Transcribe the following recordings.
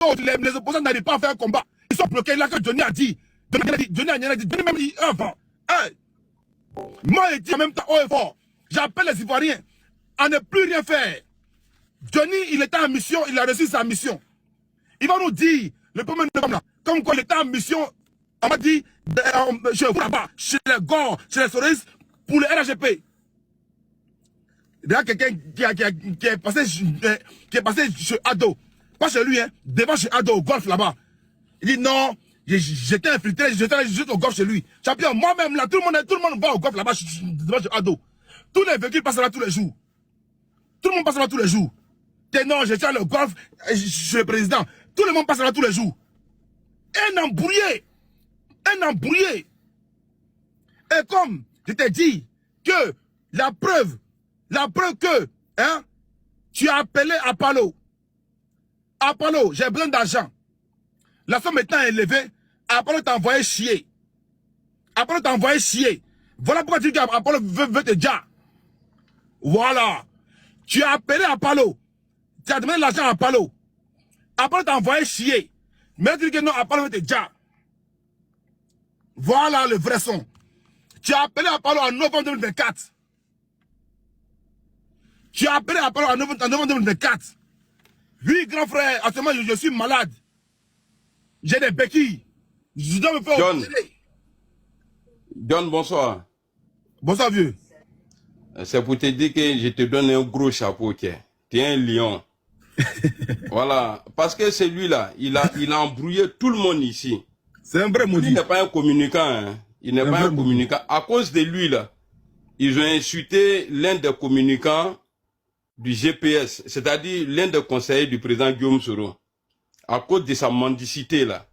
les opposants n'arrivent pas à faire un combat. Ils sont bloqués là que Johnny a dit. Johnny a dit, Johnny même dit, moi, il dit en même temps, haut et fort, j'appelle les Ivoiriens à ne plus rien faire. Johnny, il était en mission, il a reçu sa mission. Il va nous dire, le 1er novembre, là, comme quoi il était en mission, on m'a dit, chez vous là-bas, chez les Gors, chez les Soris, pour le RHP. Il y a quelqu'un qui est passé chez Ado. Pas chez lui, hein, devant chez Ado, au golf là-bas. Il dit non, j'étais infiltré, j'étais juste au golf chez lui. Champion, moi-même là, tout le monde va au golf là-bas, devant chez Ado. Tous les véhicules passent là tous les jours. Tout le monde passe là tous les jours. Et non, je tiens le golf, je suis le président. Tout le monde passe là tous les jours. Un embrouillé. Un embrouillé. Et comme je t'ai dit que la preuve que, hein, tu as appelé Apollo. Apollo, j'ai besoin d'argent. La somme étant élevée, Apollo t'a envoyé chier. Apollo t'a envoyé chier. Voilà pourquoi tu dis qu'Apollo veut te dire. Voilà. Tu as appelé Apollo. Tu as demandé l'argent à Apollo. Apollo t'a envoyé chier. Mais tu dis que non, Apollo veut te dire. Voilà le vrai son. Tu as appelé Apollo en novembre 2024. Tu as appelé Apollo en novembre 2024. Oui, grand frère, actuellement, je suis malade. J'ai des béquilles. Je dois me faire opérer. John, bonsoir. Bonsoir, vieux. C'est pour te dire que je te donne un gros chapeau, tu es un lion. Voilà, parce que celui-là, il a embrouillé tout le monde ici. C'est un vrai maudit. Il n'est pas un communicant, hein. Il n'est pas un communicant. À cause de lui, là, ils ont insulté l'un des communicants du GPS, c'est-à-dire l'un des conseillers du président Guillaume Soro, à cause de sa mendicité, là.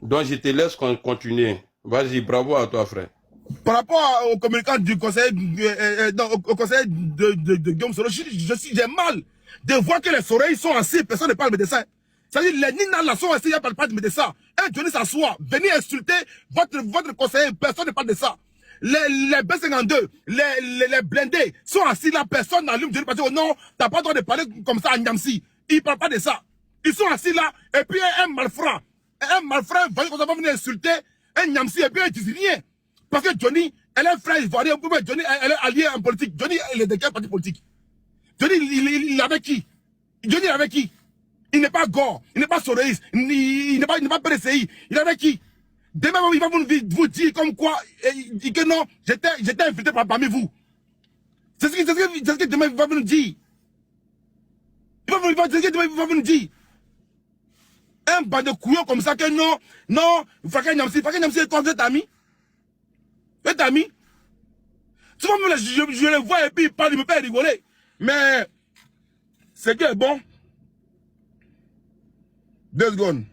Donc, je te laisse continuer. Vas-y, bravo à toi, frère. Par rapport au communicant du conseil, au conseil de Guillaume Soro, j'ai mal de voir que les oreilles sont assis, personne ne parle de médecin. C'est-à-dire, les Nina là sont assis, il n'y a pas de médecin. Un Johnny s'assoit, venez insulter votre conseiller, personne ne parle de ça. Les B52, les blindés sont assis là, personne n'allume Johnny parce que non, t'as pas le droit de parler comme ça à Niamsi. Ils ne parlent pas de ça. Ils sont assis là, et puis un malfrat va venir insulter un Niamsi, et puis ils disent rien. Parce que Johnny, elle est un frère ivoirien, Johnny, elle est alliée en politique. Johnny, elle est de quel parti politique? Johnny, il est avec qui? Johnny est avec qui? Il n'est pas Gore, il n'est pas Soreis, il n'est pas PDCI. Il est avec qui? Demain, il va vous dire comme quoi, que non, j'étais infiltré parmi vous. C'est ce que demain il va vous dire. C'est ce que demain il va vous dire. Un bas de couillon comme ça que non, Fakir Niamsi est ton ami. Et ami, souvent je le vois et puis il parle, il me fait rigoler. Mais, ce qui est bon, 2 secondes.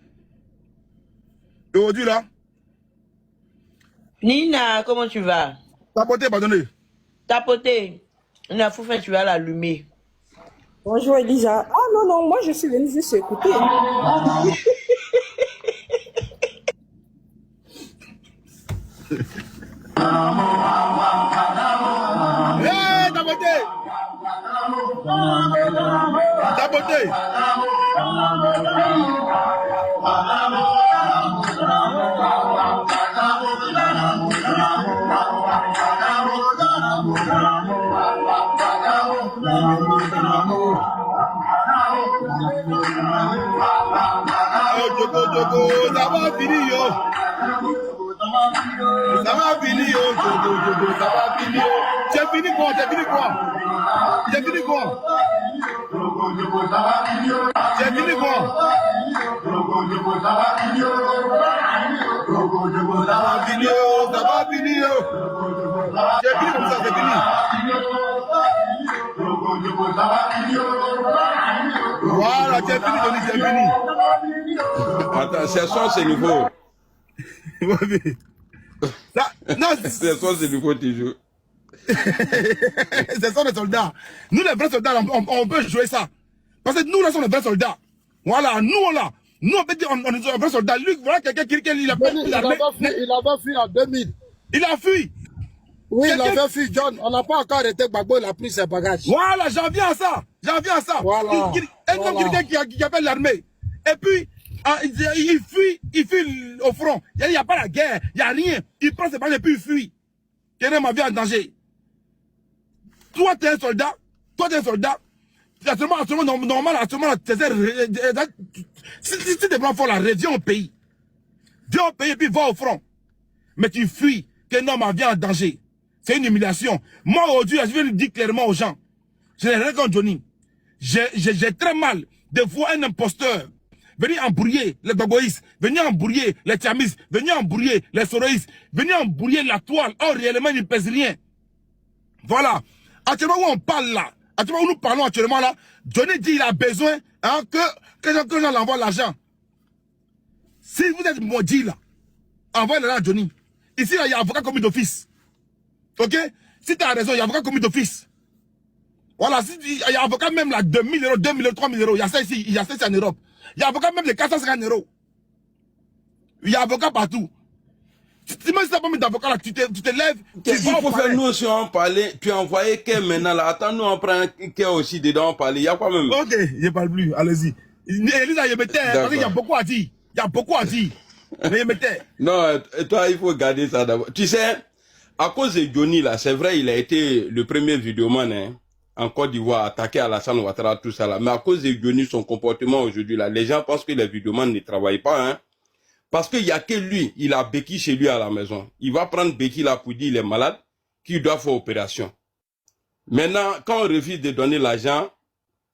Et aujourd'hui là. Nina, comment tu vas? Tapoter, pardonnez. Tapoter. Nina, faut faire, tu vas l'allumer. Bonjour Elisa. Ah non, moi je suis venue juste écouter. Hey, tapoter! Tapoter! Jogo, ça va finir, yo. Ça va finir, yo. Jogo, ça va finir. J'ai fini quoi? J'ai fini quoi? J'ai fini quoi? J'ai fini quoi? Ça va finir, ça va finir. J'ai fini comme ça, c'est fini. Voilà, j'ai fini, Johnny, j'ai fini. Attends, c'est ça, c'est nouveau. Non, c'est ça, c'est nouveau toujours. C'est ça les soldats. Nous les vrais soldats, on peut jouer ça. Parce que nous là sommes les vrais soldats. Voilà, nous là. Nous on peut dire on est un vrai soldat. Lui, voilà quelqu'un qui il a fui en 2000. Il a fui. Oui, il avait fui, John. On n'a pas encore arrêté Gbagbo, il a pris ses bagages. Voilà, j'en viens à ça. Voilà. Un homme qui appelle l'armée. Et puis, il fuit au front. Il n'y a pas la guerre, il n'y a rien. Il prend ses balles et puis il fuit. Quel est ma vie en danger? Toi, tu es un soldat. Toi, tu es un soldat. Actuellement, normal, si tu blancs font la viens au pays. Viens au pays et puis va au front. Mais tu fuis. Qu'un homme a vie en danger. C'est une humiliation. Moi, aujourd'hui, je vais le dire clairement aux gens. Je n'ai rien contre Johnny. J'ai très mal de voir un imposteur venir embrouiller les Gbagboïs, venir embrouiller les Tchamis, venir embrouiller les Soroïs, venir embrouiller la toile. Or, réellement, il ne pèse rien. Voilà. Actuellement, où on parle là, actuellement, où nous parlons actuellement là, Johnny dit qu'il a besoin hein, que les gens l'envoient l'argent. Si vous êtes maudit là, envoyez l'argent à Johnny. Ici, là, il y a avocat commis d'office. Ok? Si tu as raison, il y a avocat commis d'office. Voilà, il y a avocat même là, 2 000 euros, 2 000 euros, 3 000 euros. Il y a ça ici, il y a ça ici en Europe. Il y a avocat même de 450 euros. Il y a avocat partout. Même si tu n'as pas mis d'avocat là, tu te lèves. Qu'est-ce qu'il faut faire? Nous aussi en parler. Tu as envoyé qu'un maintenant là. Attends, nous on prend qu'un aussi dedans en parler. Il y a quoi même? Ok, je ne parle plus. Allez-y. Elisa, il me tait. Parce qu'il y a beaucoup à dire. Il y a beaucoup à dire. Mais il me tait. Non, toi, il faut garder ça d'abord. Tu sais, à cause de Johnny là, c'est vrai, il a été le premier vidéoman hein, en Côte d'Ivoire, attaqué à Alassane Ouattara, tout ça là. Mais à cause de Johnny, son comportement aujourd'hui là, les gens pensent que les vidéomans ne travaillent pas, hein. Parce qu'il n'y a que lui, il a Béki chez lui à la maison. Il va prendre Béki là pour dire qu'il est malade, qu'il doit faire opération. Maintenant, quand on refuse de donner l'argent,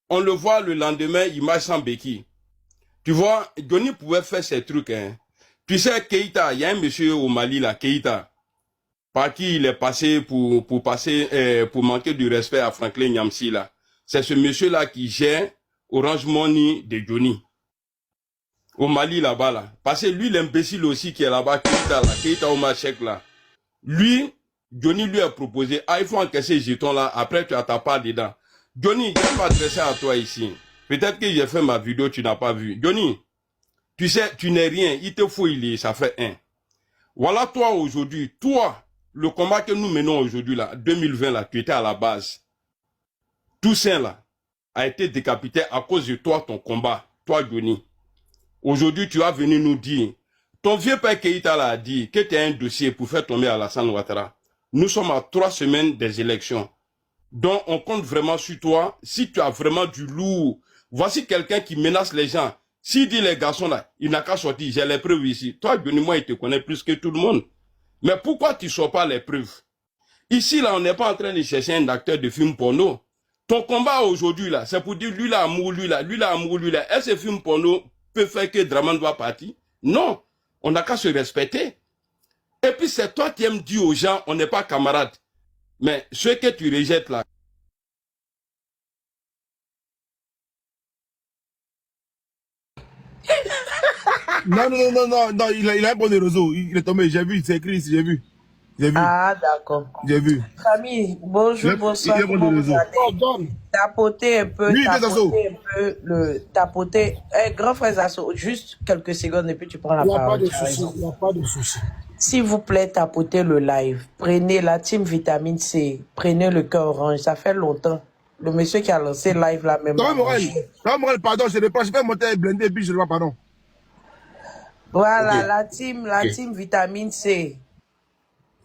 on le voit le lendemain, il marche sans Béki. Tu vois, Johnny pouvait faire ces trucs, hein. Tu sais, Keïta, il y a un monsieur au Mali là, Keïta, par qui il est passé pour manquer du respect à Franklin Nyamsi là. C'est ce monsieur là qui gère Orange Money de Johnny. Au Mali là-bas là. Parce que lui, l'imbécile aussi qui est là-bas, Keïta Omar Cheikh là. Lui, Johnny lui a proposé, il faut encaisser ces jetons là, après tu as ta part dedans. Johnny, je vais m'adresser à toi ici. Peut-être que j'ai fait ma vidéo, tu n'as pas vu. Johnny, tu sais, tu n'es rien, il te faut, ça fait un. Voilà toi aujourd'hui, toi, le combat que nous menons aujourd'hui là, 2020 là, tu étais à la base. Toussaint là, a été décapité à cause de toi, ton combat, toi Johnny. Aujourd'hui, tu vas venir nous dire, ton vieux père Keïta l'a dit, que tu as un dossier pour faire tomber Alassane Ouattara. Nous sommes à 3 semaines des élections. Donc, on compte vraiment sur toi. Si tu as vraiment du lourd, voici quelqu'un qui menace les gens. S'il dit les garçons là, il n'a qu'à sortir, j'ai les preuves ici. Toi, Johnny, moi, il te connaît plus que tout le monde. Mais pourquoi tu ne sors pas les preuves? Ici, là, on n'est pas en train de chercher un acteur de film porno. Ton combat aujourd'hui, là, c'est pour dire, lui, là, amour, lui, là, lui, là, amour, lui, là. Est-ce que film porno peut faire que Draman doit partir? Non. On n'a qu'à se respecter. Et puis, c'est toi qui aimes dire aux gens, on n'est pas camarades. Mais ce que tu rejettes, là, Non, il a un bon réseau. Il est tombé, j'ai vu, c'est écrit ici, j'ai vu. J'ai vu. Ah, d'accord. J'ai vu. Famille, bonjour, bonsoir. Il est bon réseau. Tapoter un peu, Oui, tapoter. Grand frère Zasso, juste quelques secondes et puis tu prends la parole. Il n'y a pas de souci. S'il vous plaît, tapotez le live. Prenez la team vitamine C. Prenez le cœur orange. Ça fait longtemps. Le monsieur qui a lancé live là même. Thomas Morel, pardon, je reprends. Je vais monter blindé et puis je le vois, pardon. Voilà, okay. la team vitamine C.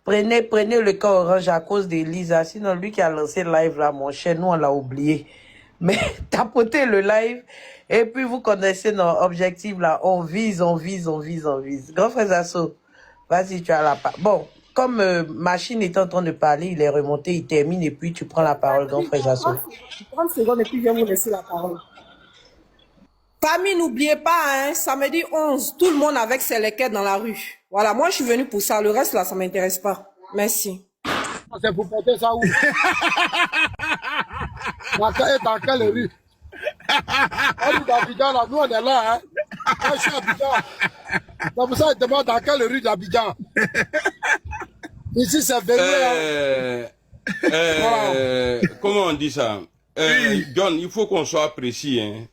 Prenez le cœur orange à cause d'Elisa. Sinon, lui qui a lancé live là, mon cher, nous on l'a oublié. Mais tapotez le live. Et puis vous connaissez notre objectif là. On vise. Grand frère Zasso, vas-y, tu as la parole. Bon, comme Machine est en train de parler, il est remonté, il termine et puis tu prends la parole, grand frère Zasso. 30 secondes et puis je vais vous laisser la parole. Famille, n'oubliez pas, hein, samedi 11, tout le monde avec ses lequettes dans la rue. Voilà, moi je suis venu pour ça. Le reste là, ça m'intéresse pas. Merci. C'est pour porter ça où? Dans quelle rue? On est d'Abidjan là, nous on est là, hein. Moi je suis à Abidjan. C'est pour ça que je demande dans quelle rue d'Abidjan. Ici c'est Véné. Comment on dit ça? John, il faut qu'on soit précis, hein.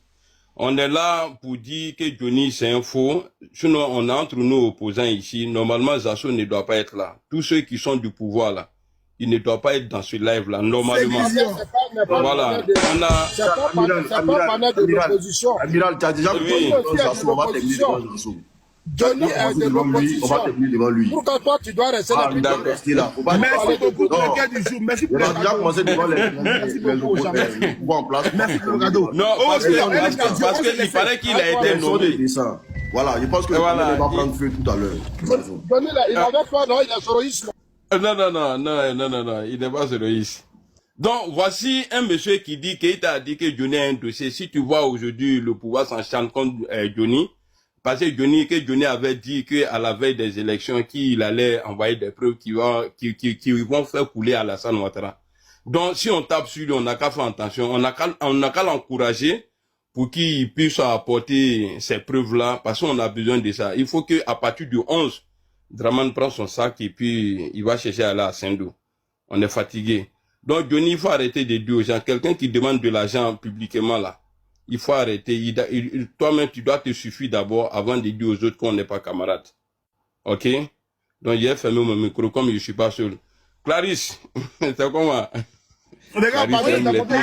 On est là pour dire que Johnny c'est un faux. Sinon, on est entre nous opposants ici. Normalement, Zasso ne doit pas être là. Tous ceux qui sont du pouvoir là, il ne doit pas être dans ce live-là, C'est normalement. vision. Voilà, on a... C'est pas panel de l'opposition. Amiral, tu as déjà Oui. on va terminer devant Zassou. Johnny est de On va l'opposition. terminer devant lui. Pourquoi toi, tu dois rester là? d'accord. Restez là. Faut pas Merci beaucoup pour Non. le gars du jour. Merci pour On a le déjà cadeau. commencé devant beaucoup, le pouvoir en place. Merci pour le cadeau. Non, Oh, parce c'est elle est parce cadeau, qu'il paraît qu'il a été Personne ne nommé. descend. Voilà, je pense que Voilà, le va il- prendre feu tout à l'heure. Johnny, là, il avait pas, non, il est soroïsme. Non, il n'est pas héroïste. Donc, voici un monsieur qui dit qu'il t'a dit que Johnny a un dossier. Si tu vois aujourd'hui le pouvoir s'enchaîne contre Johnny, parce que Johnny avait dit qu'à la veille des élections, qu'il allait envoyer des preuves qui vont faire couler Alassane Ouattara. Donc, si on tape sur lui, on n'a qu'à faire attention, on n'a qu'à l'encourager pour qu'il puisse apporter ces preuves-là, parce qu'on a besoin de ça. Il faut qu'à partir du 11, Draman prend son sac et puis il va chercher à aller à Saint-Dou. On est fatigué. Donc, Johnny, il faut arrêter de dire aux gens, quelqu'un qui demande de l'argent publiquement là, il faut arrêter. Toi-même, tu dois te suffire d'abord avant de dire aux autres qu'on n'est pas camarades. Ok? Donc, j'ai fermé mon micro comme je ne suis pas seul. Clarisse, c'est comment? Les gars, Clarisse, tapoter.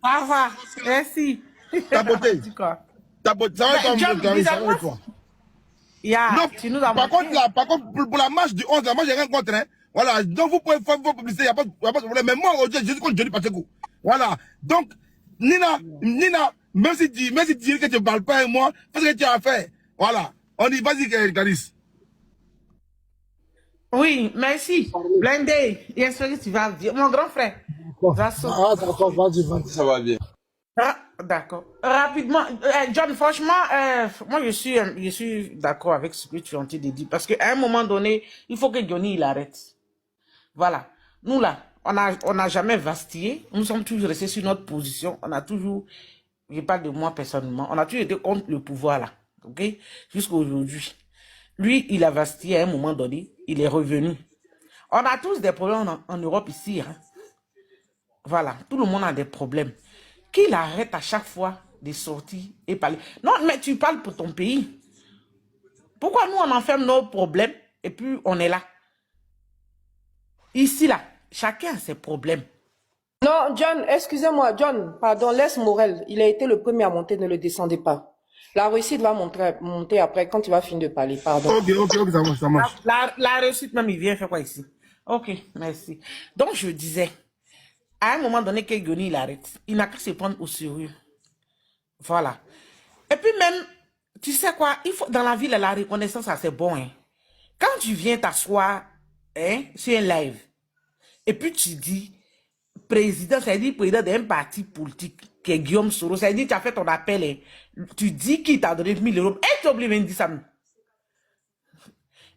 Au revoir. Merci. Tapoter. Dis quoi? Tapoter. Ça va Ben, comme John, Clarisse, ça bizarrement, va avec toi. Yeah, Non, tu nous as par montré. contre, là, pour la marche du 11, là, moi, j'ai rien contre, hein. Voilà. Donc, vous pouvez faire vos publicités, il n'y a pas de problème. Mais moi, aujourd'hui, je suis contre Johnny Pacheco. Voilà. Donc, Nina, même si tu dis que tu ne parles pas avec moi, fais ce que tu as à faire. Voilà. On y va, vas-y, Clarisse. Oui, merci. Blindé. J'espère que tu vas bien. Mon grand frère. Zasso. Ah, d'accord, vas-y, vas-y. Ça va bien. Ah, d'accord. Rapidement, John, franchement, moi je suis d'accord avec ce que tu es en train de dire. Parce qu'à un moment donné, il faut que Johnny il arrête. Voilà. Nous là, on n'a jamais vastillé. Nous sommes toujours restés sur notre position. On a toujours, je parle de moi personnellement, on a toujours été contre le pouvoir là. Ok? Jusqu'à aujourd'hui. Lui, il a vastillé à un moment donné. Il est revenu. On a tous des problèmes en Europe ici. Hein. Voilà. Tout le monde a des problèmes. Qu'il arrête à chaque fois de sortir et parler. Non, mais tu parles pour ton pays. Pourquoi nous, on enferme nos problèmes et puis on est là? Ici, là, chacun a ses problèmes. Non, John, excusez-moi, John, pardon, laisse Morel. Il a été le premier à monter, ne le descendez pas. La réussite va monter après quand tu vas finir de parler, pardon. Ok, ça marche. La réussite, même, il vient faire quoi ici? Ok, merci. Donc, je disais, à un moment donné, que Johnny, il arrête. Il n'a qu'à se prendre au sérieux. Voilà. Et puis même, tu sais quoi, il faut, dans la vie, la reconnaissance, ça c'est bon. Hein. Quand tu viens t'asseoir hein, sur un live, et puis tu dis, président, ça veut dire président d'un parti politique, qui est Guillaume Soro, ça veut dire que tu as fait ton appel, hein, tu dis qu'il t'a donné 1000 euros, et tu oublies de dire ça.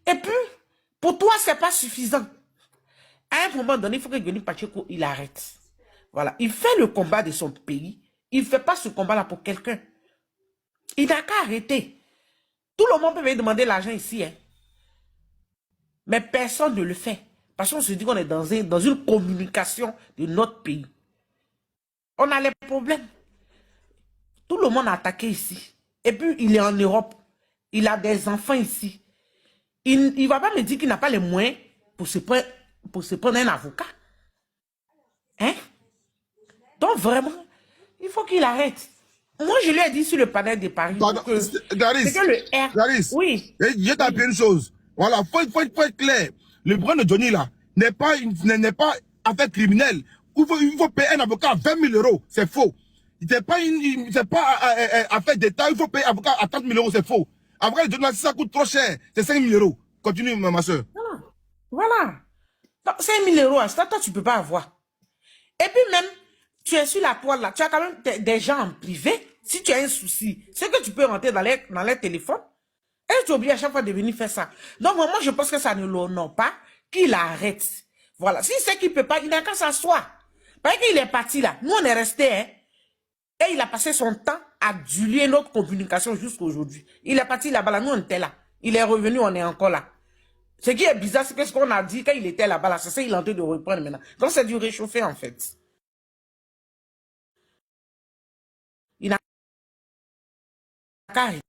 Et puis, pour toi, c'est pas suffisant. À un moment donné, il faut que Johnny Pacheco, il arrête. Voilà. Il fait le combat de son pays. Il ne fait pas ce combat-là pour quelqu'un. Il n'a qu'à arrêter. Tout le monde peut venir demander l'argent ici. Hein. Mais personne ne le fait. Parce qu'on se dit qu'on est dans une communication de notre pays. On a les problèmes. Tout le monde a attaqué ici. Et puis, il est en Europe. Il a des enfants ici. Il ne va pas me dire qu'il n'a pas les moyens pour se prendre un avocat. Hein? Donc, vraiment, il faut qu'il arrête. Moi, je lui ai dit sur le panel de Paris. Clarisse, Clarisse, oui. je t'ai appris une chose. Voilà, faut être clair. Le problème de Johnny là n'est pas affaire criminelle. Il faut payer un avocat 20 000 euros. C'est faux. C'est pas affaire d'État. Il faut payer un avocat à 30 000 euros. C'est faux. Avocat de Johnny, si ça coûte trop cher, c'est 5 000 euros. Continue, ma soeur. Voilà. Donc, 5 000 euros, ça, toi, tu ne peux pas avoir. Et puis même, tu es sur la toile là, tu as quand même des gens en privé. Si tu as un souci, c'est que tu peux rentrer dans les téléphones. Et tu oublies à chaque fois de venir faire ça. Donc, moi, je pense que ça ne l'honore pas qu'il arrête. Voilà. Si c'est qu'il ne peut pas, il n'a qu'à s'asseoir. Parce qu'il est parti là. Nous, on est restés, hein. Et il a passé son temps à diluer notre communication jusqu'à aujourd'hui. Il est parti là-bas, là. Nous, on était là. Il est revenu, on est encore là. Ce qui est bizarre, c'est que ce qu'on a dit quand il était là-bas, là, c'est ça, il est en train de reprendre maintenant. Donc, c'est du réchauffé, en fait. Il n'a qu'à arrêter.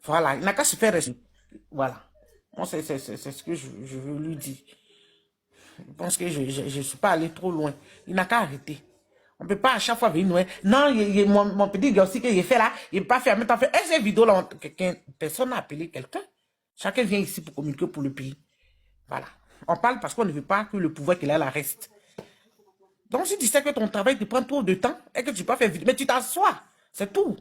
Voilà, il n'a qu'à se faire respecter. Voilà. Moi, c'est ce que je veux lui dire. Je pense que je ne suis pas allé trop loin. Il n'a qu'à arrêter. On ne peut pas à chaque fois venir nous. Non, mon petit gars aussi qu'il fait là, il ne peut pas faire. Mais t'as fait ces vidéos-là, personne n'a appelé quelqu'un. Chacun vient ici pour communiquer pour le pays. Voilà. On parle parce qu'on ne veut pas que le pouvoir qu'il a là reste. Donc, si tu sais que ton travail te prend trop de temps et que tu peux pas faire vidéo, mais tu t'assois. C'est tout.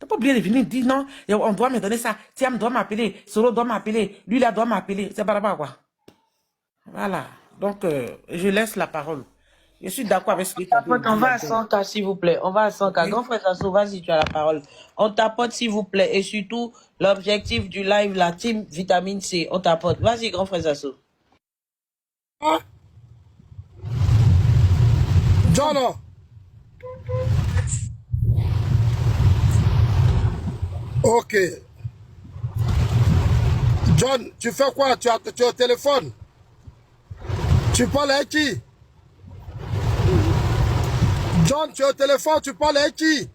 Tu n'as pas oublié de venir dire non, on doit me donner ça. Tiam doit m'appeler, Solo doit m'appeler, lui là doit m'appeler. C'est pas quoi. Voilà. Donc, je laisse la parole. Je suis d'accord avec ce que tu as dit. On va à 100K, s'il vous plaît. On va à 100K. Oui. Grand frère Sasso, vas-y, tu as la parole. On tapote, s'il vous plaît. Et surtout, l'objectif du live, la team Vitamine C. On tapote. Vas-y, grand frère Sasso. Ah. John. Ok. John, tu fais quoi? Tu es au téléphone? Tu parles avec qui? John, tu es au téléphone, tu parles avec qui?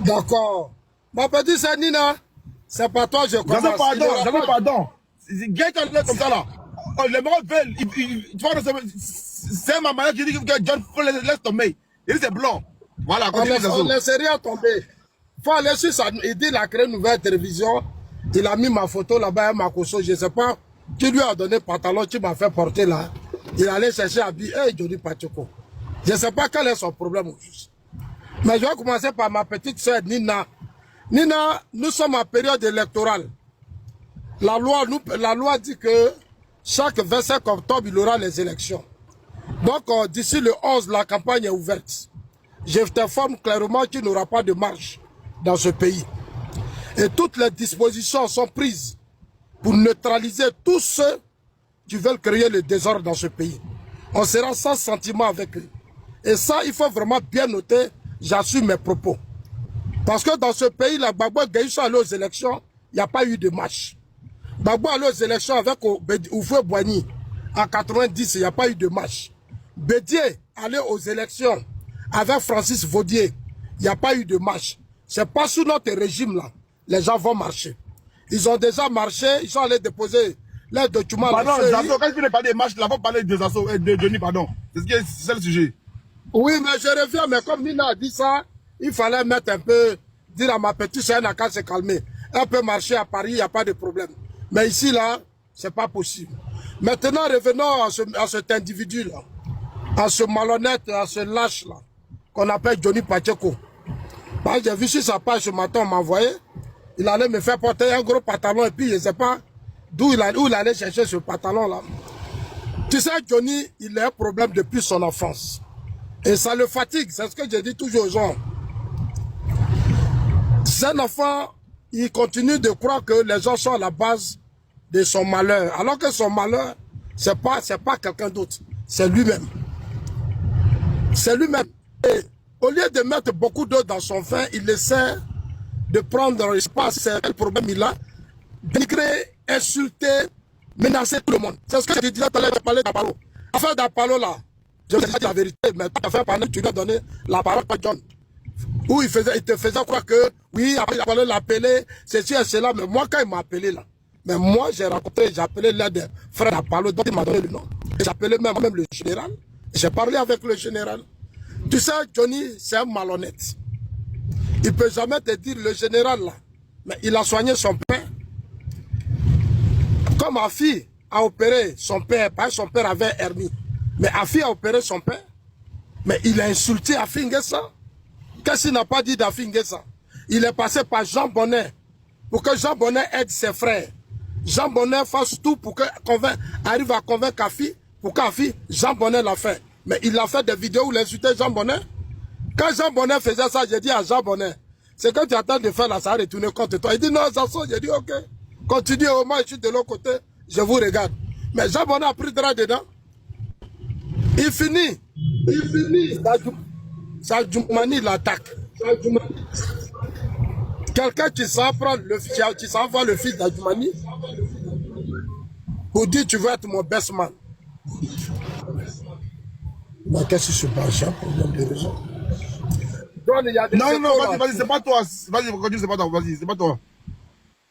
D'accord. Ma petite c'est Nina. C'est pas toi, je commence. J'avais pardon. Quelqu'un là comme ça là. Oh, les morts veulent. Tu vois, c'est ma manière qui dit que John laisse tomber. Il dit c'est blanc. Voilà, On ne laisse rien tomber. Faut aller sur ça. Il dit qu'il a créé une nouvelle télévision. Il a mis ma photo là-bas, ma cosso. Je ne sais pas qui lui a donné le pantalon, qui m'a fait porter là. Il allait chercher à dire, hey, Johnny Pacheco. Je ne sais pas quel est son problème au juste. Mais je vais commencer par ma petite soeur Nina. Nina, nous sommes en période électorale. La loi dit que chaque 25 octobre, il y aura les élections. Donc, d'ici le 11, la campagne est ouverte. Je t'informe clairement qu'il n'y aura pas de marche dans ce pays. Et toutes les dispositions sont prises pour neutraliser tous ceux qui veulent créer le désordre dans ce pays. On sera sans sentiment avec eux. Et ça, il faut vraiment bien noter, j'assume mes propos. Parce que dans ce pays, la Gbagbo Gaïso allait aux élections, il n'y a pas eu de marche. Gbagbo allait aux élections avec Oufoué Boigny. En 90, il n'y a pas eu de marche. Bédié allait aux élections avec Francis Vaudier. Il n'y a pas eu de marche. C'est pas sous notre régime là. Les gens vont marcher. Ils ont déjà marché, ils sont allés déposer leurs documents. Pardon, Zasso, quand je viens de parler des marches, là, on parler de Zasso et de Johnny, pardon. C'est le sujet. Oui, mais je reviens, mais comme Nina a dit ça, il fallait mettre un peu, dire à ma petite soeur, elle n'a qu'à se calmer. Elle peut marcher à Paris, il n'y a pas de problème. Mais ici, là, c'est pas possible. Maintenant, revenons à cet individu-là, à ce malhonnête, à ce lâche-là, qu'on appelle Johnny Pacheco. Bah, j'ai vu sur sa page ce matin, on m'a envoyé, il allait me faire porter un gros pantalon et puis je ne sais pas d'où il allait chercher ce pantalon-là. Tu sais, Johnny, il a un problème depuis son enfance. Et ça le fatigue, c'est ce que je dis toujours aux gens. C'est un enfant, il continue de croire que les gens sont à la base de son malheur. Alors que son malheur, c'est pas quelqu'un d'autre, c'est lui-même. C'est lui-même. Et au lieu de mettre beaucoup d'eau dans son vin, il essaie de prendre, je sais pas quel problème il a, dénigrer, insulter, menacer tout le monde. C'est ce que je disais tout à l'heure, je parlais d'Apollo. Affaire d'Apollo là, je vais dire la vérité, mais tu as fait parler, tu lui as donné la parole à John. Où il te faisait croire que, oui, après Apollo l'a appelé, ceci et cela, mais moi quand il m'a appelé là, mais moi j'ai rencontré, j'ai appelé l'un des frères d'Apollo, dont il m'a donné le nom. J'ai appelé même le général, j'ai parlé avec le général. Tu sais, Johnny, c'est un malhonnête. Il ne peut jamais te dire le général là, mais il a soigné son père. Comme Afi a opéré son père, parce que son père avait hernie, mais Afi a opéré son père, mais il a insulté Afi Nguessa. Qu'est-ce qu'il n'a pas dit d'Afi Nguessa? Il est passé par Jean Bonnet pour que Jean Bonnet aide ses frères. Jean Bonnet fasse tout pour arrive à convaincre Afi, pour qu'Afi, Jean Bonnet l'a fait. Mais il a fait des vidéos où il insultait Jean Bonnet. Quand Jean Bonnet faisait ça, j'ai dit à Jean Bonnet, c'est que tu attends de faire là, ça va retourner contre toi. Il dit non, Zasso, j'ai dit ok. Continue, au moins je suis de l'autre côté, je vous regarde. Mais Jean Bonnet a pris droit dedans. Il finit. Sadjoumani l'attaque. Quelqu'un qui s'en prend qui s'en va le fils d'Adjoumani pour dire tu veux être mon best man. Mais qu'est-ce qui se passe? J'ai un problème de raison. Non, vas-y, c'est pas toi. Vas-y, continue, c'est pas toi. Vas-y, c'est pas toi.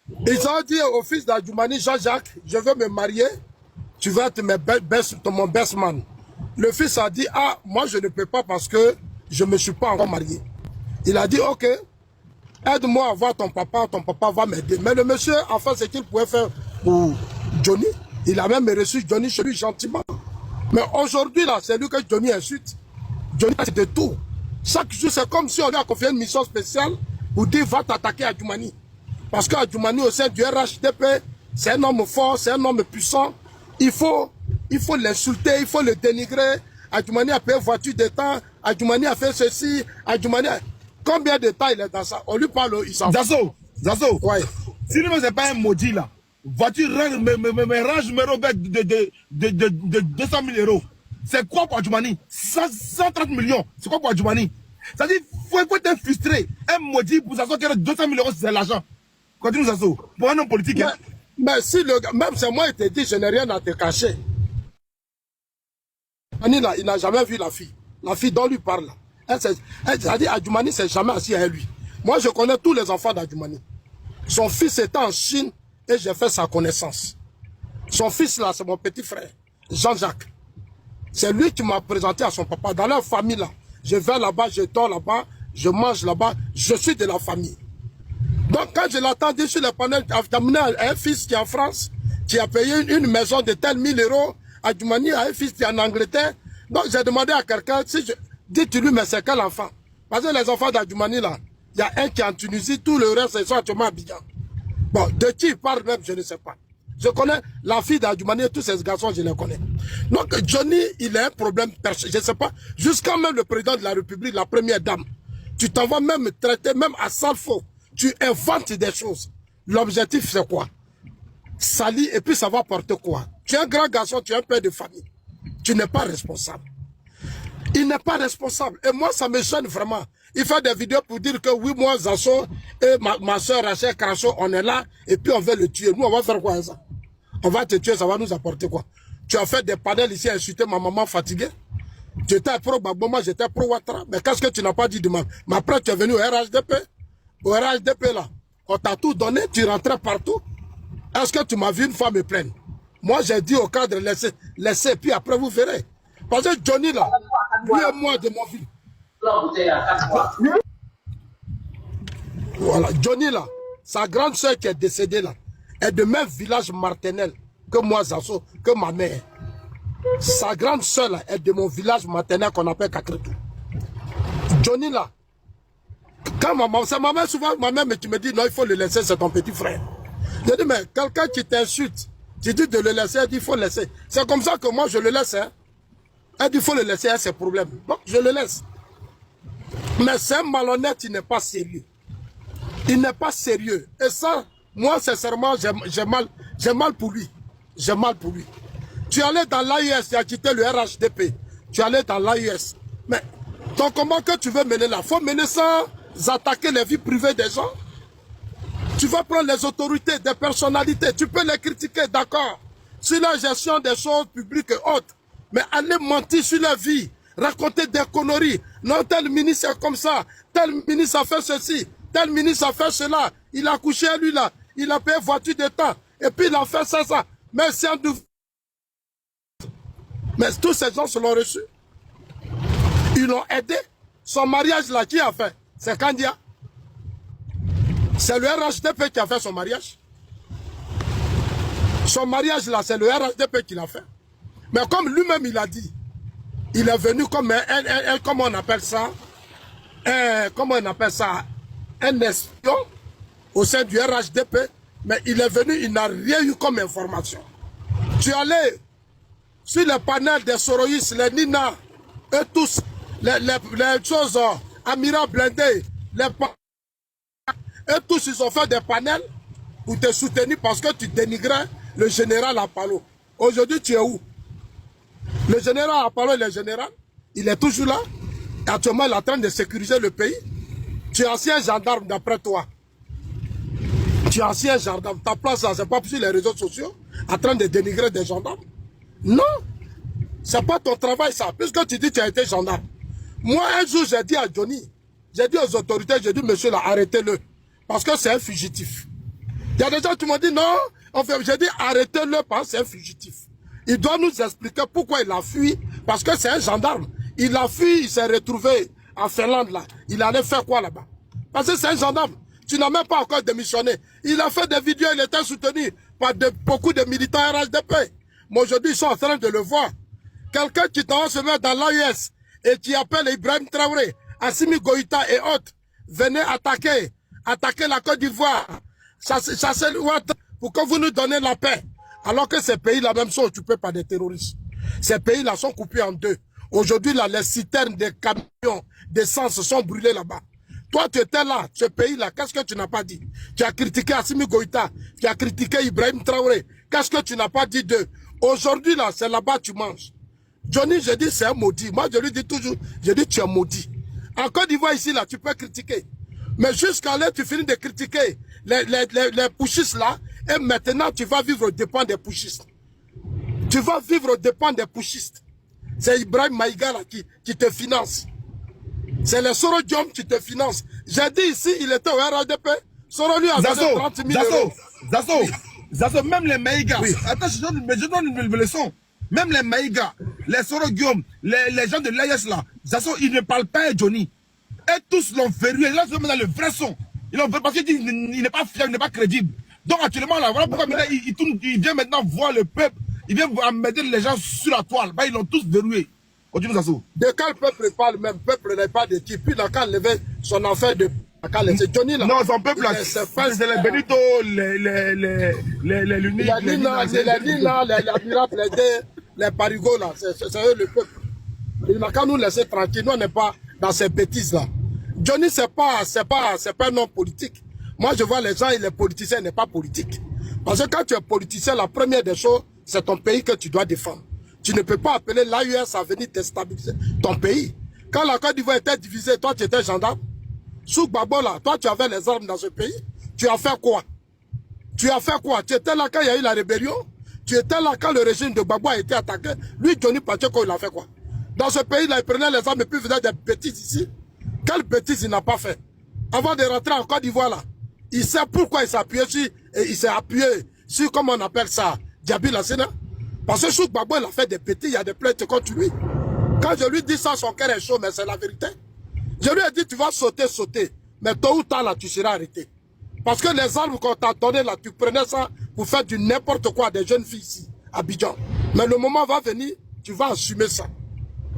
Ils ont dit au fils d'Adjoumani, Jean-Jacques, je veux me marier, tu vas être mon best man. Le fils a dit, ah, moi je ne peux pas parce que je ne me suis pas encore marié. Il a dit, ok, aide-moi à voir ton papa va m'aider. Mais le monsieur, enfin, ce qu'il pouvait faire pour Johnny, il a même reçu Johnny chez lui gentiment. Mais aujourd'hui, là, c'est lui que Johnny insulte. Johnny, c'est de tout. Chaque jour, c'est comme si on lui a confié une mission spéciale pour dire, va t'attaquer à Adjoumani. Parce qu'Adjoumani, au sein du RHDP, c'est un homme fort, c'est un homme puissant. Il faut l'insulter, il faut le dénigrer. Adjoumani a payé voiture de temps, Adjoumani a fait ceci, Adjoumani a... Combien de temps il est dans ça? On lui parle, il s'en fout. Zazo, Ouais. si lui c'est pas un maudit là, voiture range numéro de 200 000 euros. C'est quoi pour Adjoumani? 130 millions. C'est quoi pour Adjoumani? C'est-à-dire, faut être frustré. Un maudit pour Zazo qui a 200 000 euros, c'est l'argent. Continue Zazo. Pour un homme politique. Mais si le gars, même c'est moi qui te dis, je n'ai rien à te cacher. Là, il n'a jamais vu la fille. La fille dont lui parle. C'est-à-dire, Adjoumani s'est jamais assis avec lui. Moi, je connais tous les enfants d'Adjoumani. Son fils était en Chine et j'ai fait sa connaissance. Son fils là, c'est mon petit frère, Jean-Jacques. C'est lui qui m'a présenté à son papa. Dans leur famille là, je vais là-bas, je dors là-bas, je mange là-bas, je suis de la famille. Donc quand je l'entends dire sur le panel, d'amener un fils qui est en France, qui a payé une maison de tels 1000 euros, Adjoumani a un fils qui est en Angleterre. Donc j'ai demandé à quelqu'un, si dites-lui, mais c'est quel enfant? Parce que les enfants d'Adjoumani là, il y a un qui est en Tunisie, tout le reste ils sont actuellement à Abidjan. Bon, de qui il parle même, je ne sais pas. Je connais la fille d'Adjoumani, tous ces garçons, je les connais. Donc Johnny, il a un problème personnel, je ne sais pas, jusqu'à même le président de la République, la première dame, tu t'en vas même traiter, même à Salfo, tu inventes des choses. L'objectif c'est quoi? Sali, et puis ça va porter quoi? Tu es un grand garçon, tu es un père de famille. Tu n'es pas responsable. Il n'est pas responsable. Et moi, ça me gêne vraiment. Il fait des vidéos pour dire que oui, moi, Zasso et ma soeur Rachel Crasso, on est là et puis on veut le tuer. Nous, on va faire quoi ça? On va te tuer, ça va nous apporter quoi? Tu as fait des panels ici, insulter ma maman fatiguée. Tu étais pro Gbagbo, moi j'étais pro Ouattara. Mais qu'est-ce que tu n'as pas dit de moi? Mais après, tu es venu au RHDP. Au RHDP, là, on t'a tout donné, tu rentrais partout. Est-ce que tu m'as vu une fois me plaindre? Moi, j'ai dit au cadre, laissez, puis après, vous verrez. Parce que Johnny, là, lui et moi de mon ville. Voilà, Johnny, là, sa grande soeur qui est décédée, là, est de même village Martinel que moi, Zasso, que ma mère. Sa grande soeur, là, est de mon village Martinel qu'on appelle Kakretou. Johnny, là, quand c'est ma mère, souvent, ma mère, mais tu me dis, non, il faut le laisser, c'est ton petit frère. Je dis, mais quelqu'un qui t'insulte, tu dis de le laisser, elle dit, il faut le laisser. C'est comme ça que moi, je le laisse, hein. Elle dit, il faut le laisser, elle a ses problèmes. Donc, je le laisse. Mais c'est un malhonnête, il n'est pas sérieux. Il n'est pas sérieux. Et ça, moi, sincèrement, j'ai mal pour lui. J'ai mal pour lui. Tu allais dans l'AIS, tu as quitté le RHDP. Tu allais dans l'AIS. Mais ton combat que tu veux mener là, il faut mener sans attaquer les vies privées des gens. Tu vas prendre les autorités, des personnalités, tu peux les critiquer, d'accord, sur la gestion des choses publiques et autres. Mais aller mentir sur la vie, raconter des conneries. Non, tel ministre est comme ça, tel ministre a fait ceci, tel ministre a fait cela, il a couché à lui là, il a payé voiture de temps, et puis il a fait ça. Mais c'est un double. Mais tous ces gens se l'ont reçu. Ils l'ont aidé. Son mariage là, qui a fait? C'est Kandia. C'est le RHDP qui a fait son mariage. Son mariage là, c'est le RHDP qui l'a fait. Mais comme lui-même il a dit, il est venu comme comment on appelle ça, un espion au sein du RHDP, mais il est venu, il n'a rien eu comme information. Tu es allé sur les panels des Soroïs, les Nina, eux tous, les choses, Amira Blindé, eux tous, ils ont fait des panels pour te soutenir parce que tu dénigrais le général Apalo. Aujourd'hui, tu es où? Le général Apalo, il est général, il est toujours là. Et actuellement, il est en train de sécuriser le pays. Tu es ancien gendarme d'après toi. Tu es ancien gendarme. Ta place là, c'est pas sur les réseaux sociaux, en train de dénigrer des gendarmes. Non, c'est pas ton travail ça, puisque tu dis que tu as été gendarme. Moi, un jour, j'ai dit à Johnny, j'ai dit aux autorités, j'ai dit, monsieur là, arrêtez-le. Parce que c'est un fugitif. Il y a des gens qui m'ont dit non, j'ai dit arrêtez-le parce que c'est un fugitif. Il doit nous expliquer pourquoi il a fui, parce que c'est un gendarme. Il a fui, il s'est retrouvé en Finlande là. Il allait faire quoi là-bas? Parce que c'est un gendarme. Tu n'as même pas encore démissionné. Il a fait des vidéos, il était soutenu par beaucoup de militants RHDP. Mais aujourd'hui, ils sont en train de le voir. Quelqu'un qui t'en se mettre dans l'AES et qui appelle Ibrahim Traoré, Assimi Goïta et autres, venez attaquer la Côte d'Ivoire, chasser l'Ouattara pour que vous nous donnez la paix. Alors que ces pays, la même chose, tu peux pas des terroristes. Ces pays-là sont coupés en deux. Aujourd'hui, là, les citernes des camions d'essence sont brûlées là-bas. Toi, tu étais là, ce pays-là, qu'est-ce que tu n'as pas dit? Tu as critiqué Assimi Goïta, tu as critiqué Ibrahim Traoré. Qu'est-ce que tu n'as pas dit d'eux? Aujourd'hui, là, c'est là-bas que tu manges. Johnny, je dis, c'est un maudit. Moi, je lui dis toujours, je dis, tu es maudit. En Côte d'Ivoire, ici, là, tu peux critiquer. Mais jusqu'à là, tu finis de critiquer les pushistes, là, et maintenant, tu vas vivre aux dépens des pushistes. Tu vas vivre aux dépens des pushistes. C'est Ibrahim Maïga, là, qui te finance. C'est le Soro Diom qui te finance. J'ai dit ici, il était au RADP. Soro lui a donné 30 000 euros. Zazo, même les Maïga. Oui. Attends, je donne une leçon. Même les Maïga, les Soro Guillaume, les gens de l'AIS là, Zazo, ils ne parlent pas à Johnny. Et tous l'ont verrouillé. Là, c'est dans le vrai son. Ils l'ont parce qu'il n'est pas fiable, il n'est pas crédible. Donc actuellement, là, voilà pourquoi maintenant, il vient maintenant voir le peuple. Il vient mettre les gens sur la toile. Bah, ils l'ont tous verrouillé. Continue, Zazo. De quel peuple parle même? Peuple n'est pas de qui. Puis là, quand il levait son affaire de... C'est Johnny là. Non, son peuple là, c'est les Benito, les Luniques, les Nina, les Miraples, les Parigots là. C'est eux le peuple. Il n'a qu'à nous laisser tranquille. Nous, on n'est pas dans ces bêtises là. Johnny, c'est pas un homme politique. Moi, je vois les gens et les politiciens n'est pas politique. Parce que quand tu es politicien, la première des choses, c'est ton pays que tu dois défendre. Tu ne peux pas appeler l'AUS à venir déstabiliser ton pays. Quand la Côte d'Ivoire était divisée, toi, tu étais gendarme. Sous Gbagbo, là, toi, tu avais les armes dans ce pays. Tu as fait quoi? Tu as fait quoi? Tu étais là quand il y a eu la rébellion? Tu étais là quand le régime de Gbagbo a été attaqué? Lui, Johnny Pacheco, il a fait quoi? Dans ce pays-là, il prenait les armes et puis il faisait des bêtises ici. Quelle bêtise il n'a pas fait? Avant de rentrer en Côte d'Ivoire, là, il sait pourquoi il s'est appuyé sur, il s'est appuyé sur, comment on appelle ça, Diaby Lassena. Parce que sous Gbagbo, il a fait des bêtises, il y a des plaintes contre lui. Quand je lui dis ça, son cœur est chaud, mais c'est la vérité. Je lui ai dit, tu vas sauter. Mais tôt ou tard, là, tu seras arrêté. Parce que les armes qu'on t'a données, là, tu prenais ça pour faire du n'importe quoi des jeunes filles ici, à Abidjan. Mais le moment va venir, tu vas assumer ça.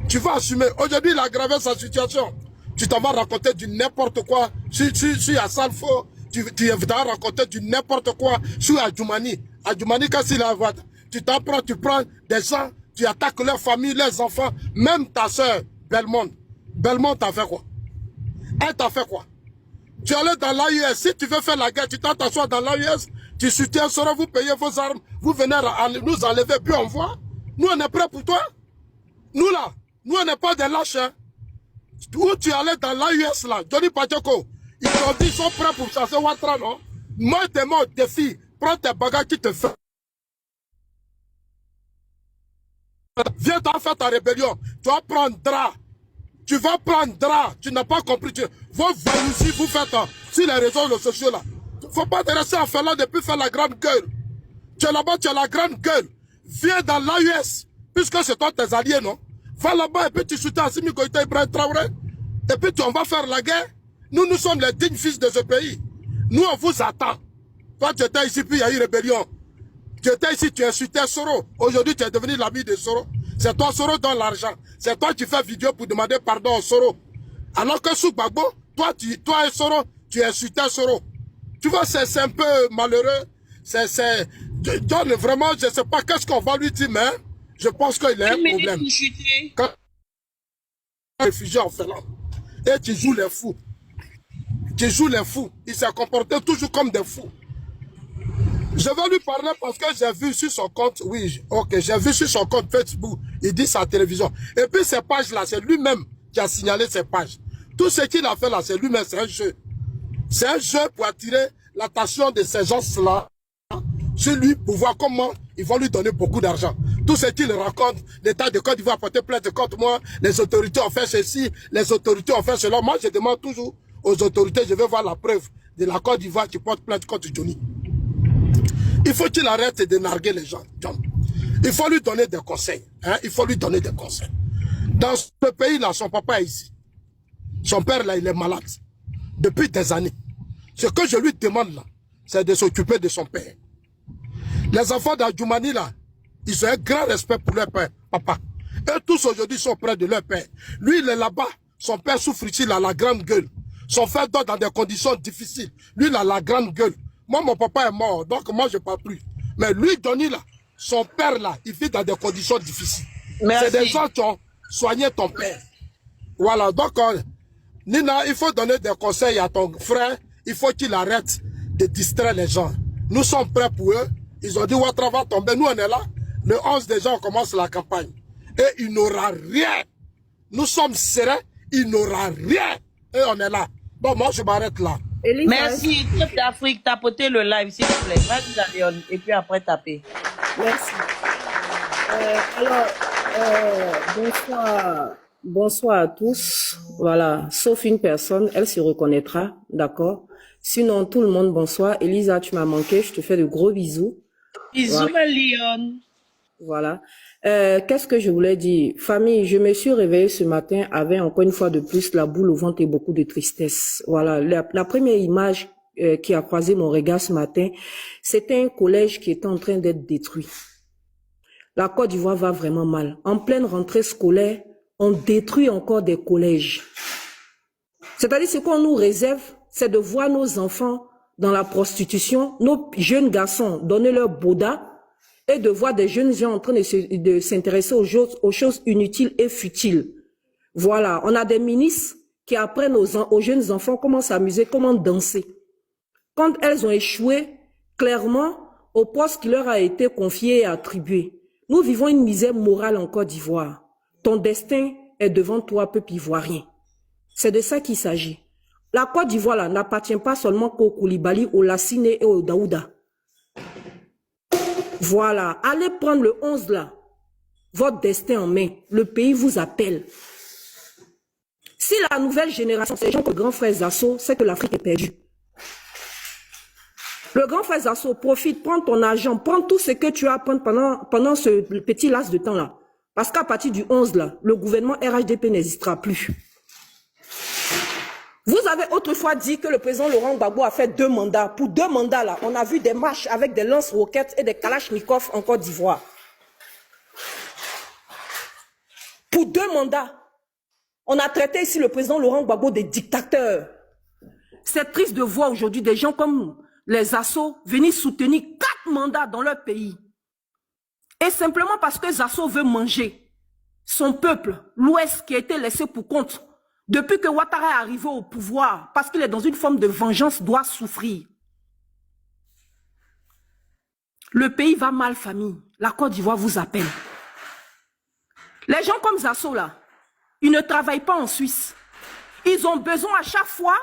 Tu vas assumer. Aujourd'hui, il a aggravé sa situation. Tu t'en vas raconter du n'importe quoi. Si à Salfo, tu vas raconter du n'importe quoi sur Adjoumani. Adjoumani, quand il a tu t'en prends, tu prends des gens, tu attaques leur famille, leurs enfants, même ta soeur, Belmonte. Belmonte t'a fait quoi? Elle t'a fait quoi? Tu allais dans l'AUS, si tu veux faire la guerre, tu t'assois dans l'AUS, tu soutiens Soro, vous payez vos armes, vous venez nous enlever, puis on voit. Nous, on est prêts pour toi. Nous là, nous, on n'est pas des lâches. Hein. Où tu allais dans l'AUS là, Johnny Pacheco, ils ont dit qu'ils sont prêts pour chasser Ouattara, non? Moi, t'es mort, défi, prends tes bagages qui te fait. Viens t'en faire ta rébellion, tu vas prendre drap. Tu vas prendre drap, tu n'as pas compris. Vos ici, vous faites sur les réseaux sociaux là. Il ne faut pas te rester à faire là depuis faire la grande gueule. Tu es là-bas, tu as la grande gueule. Viens dans l'AUS, puisque c'est toi tes alliés, non? Va là-bas et puis tu soutiens Assimi Goïta Ibrahim Traoré. Et puis on va faire la guerre. Nous sommes les dignes fils de ce pays. Nous, on vous attend. Toi, tu étais ici, puis il y a eu rébellion. Tu étais ici, tu insultais Soro. Aujourd'hui, tu es devenu l'ami de Soro. C'est toi, Soro, donne l'argent. C'est toi qui fais vidéo pour demander pardon au Soro. Alors que sous Gbagbo, toi et Soro, tu insultais Soro. Tu vois, c'est un peu malheureux. John, vraiment, je ne sais pas qu'est-ce qu'on va lui dire, mais je pense qu'il a un problème. Quand il est réfugié en Finlande, et tu joues les fous. Tu joues les fous. Il s'est comporté toujours comme des fous. Je vais lui parler parce que j'ai vu sur son compte, oui, ok, j'ai vu sur son compte Facebook, il dit sa télévision. Et puis ces pages-là, c'est lui-même qui a signalé ces pages. Tout ce qu'il a fait là, c'est lui-même, c'est un jeu. C'est un jeu pour attirer l'attention de ces gens-là sur lui pour voir comment ils vont lui donner beaucoup d'argent. Tout ce qu'il raconte, l'État de Côte d'Ivoire a porté plainte contre moi, les autorités ont fait ceci, les autorités ont fait cela. Moi, je demande toujours aux autorités, je veux voir la preuve de la Côte d'Ivoire qui porte plainte contre Johnny. Il faut qu'il arrête de narguer les gens. Il faut lui donner des conseils. Hein? Il faut lui donner des conseils. Dans ce pays-là, son papa est ici. Son père, là, il est malade. Depuis des années. Ce que je lui demande, là, c'est de s'occuper de son père. Les enfants d'Adjoumani, là, ils ont un grand respect pour leur père, papa. Eux tous aujourd'hui sont près de leur père. Lui, il est là-bas. Son père souffre ici, il a la grande gueule. Son frère dort dans des conditions difficiles. Lui, il a la grande gueule. Moi, mon papa est mort, donc moi, je ne parle plus. Mais lui, Johnny, là, son père, là, il vit dans des conditions difficiles. C'est des gens qui ont soigné ton père. Voilà, donc, Nina, il faut donner des conseils à ton frère. Il faut qu'il arrête de distraire les gens. Nous sommes prêts pour eux. Ils ont dit, Ouattara va tomber. Nous, on est là. Le 11 déjà, on commence la campagne. Et il n'aura rien. Nous sommes sereins. Il n'aura rien. Et on est là. Bon, moi, je m'arrête là. Merci, Chef d'Afrique, tapotez le live, s'il vous plaît. Vas-y, Léon, et puis après, tapez. Merci. Bonsoir à tous. Voilà, sauf une personne, elle se reconnaîtra, d'accord? Sinon, tout le monde, bonsoir. Elisa, tu m'as manqué, je te fais de gros bisous. Bisous, ma Léon. Voilà. Qu'est-ce que je voulais dire? Famille, je me suis réveillée ce matin avec encore une fois de plus la boule au ventre et beaucoup de tristesse. Voilà. La première image qui a croisé mon regard ce matin, c'était un collège qui était en train d'être détruit. La Côte d'Ivoire va vraiment mal. En pleine rentrée scolaire, on détruit encore des collèges. C'est-à-dire ce qu'on nous réserve, c'est de voir nos enfants dans la prostitution, nos jeunes garçons donner leur boda, et de voir des jeunes gens en train de s'intéresser aux choses inutiles et futiles. Voilà, on a des ministres qui apprennent aux jeunes enfants comment s'amuser, comment danser. Quand elles ont échoué, clairement, au poste qui leur a été confié et attribué. Nous vivons une misère morale en Côte d'Ivoire. Ton destin est devant toi, peuple ivoirien. C'est de ça qu'il s'agit. La Côte d'Ivoire n'appartient pas seulement qu'au Koulibaly, au Lassine et au Daouda. Voilà, allez prendre le 11 là, votre destin en main, le pays vous appelle. Si la nouvelle génération, c'est gens que le grand frère Zasso, c'est que l'Afrique est perdue. Le grand frère Zasso, profite, prends ton argent, prends tout ce que tu as à prendre pendant ce petit laps de temps là. Parce qu'à partir du 11 là, le gouvernement RHDP n'existera plus. Vous avez autrefois dit que le président Laurent Gbagbo a fait 2 mandats. Pour 2 mandats, là, on a vu des marches avec des lance-roquettes et des kalachnikovs en Côte d'Ivoire. Pour 2 mandats, on a traité ici le président Laurent Gbagbo de dictateur. C'est triste de voir aujourd'hui des gens comme les Zasso venir soutenir 4 mandats dans leur pays. Et simplement parce que Zasso veut manger son peuple, l'Ouest qui a été laissé pour compte. Depuis que Ouattara est arrivé au pouvoir, parce qu'il est dans une forme de vengeance, doit souffrir. Le pays va mal, famille. La Côte d'Ivoire vous appelle. Les gens comme Zasso, là, ils ne travaillent pas en Suisse. Ils ont besoin à chaque fois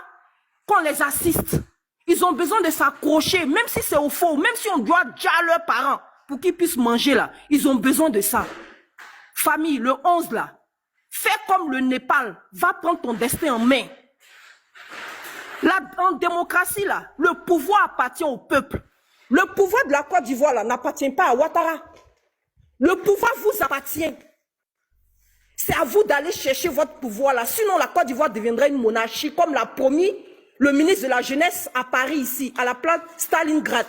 qu'on les assiste. Ils ont besoin de s'accrocher, même si c'est au faux, même si on doit déjà leurs parents pour qu'ils puissent manger, là. Ils ont besoin de ça. Famille, le 11, là, fais comme le Népal, va prendre ton destin en main. Là, en démocratie, là, le pouvoir appartient au peuple. Le pouvoir de la Côte d'Ivoire, là, n'appartient pas à Ouattara. Le pouvoir vous appartient. C'est à vous d'aller chercher votre pouvoir, là. Sinon, la Côte d'Ivoire deviendrait une monarchie, comme l'a promis le ministre de la Jeunesse à Paris, ici, à la place Stalingrad.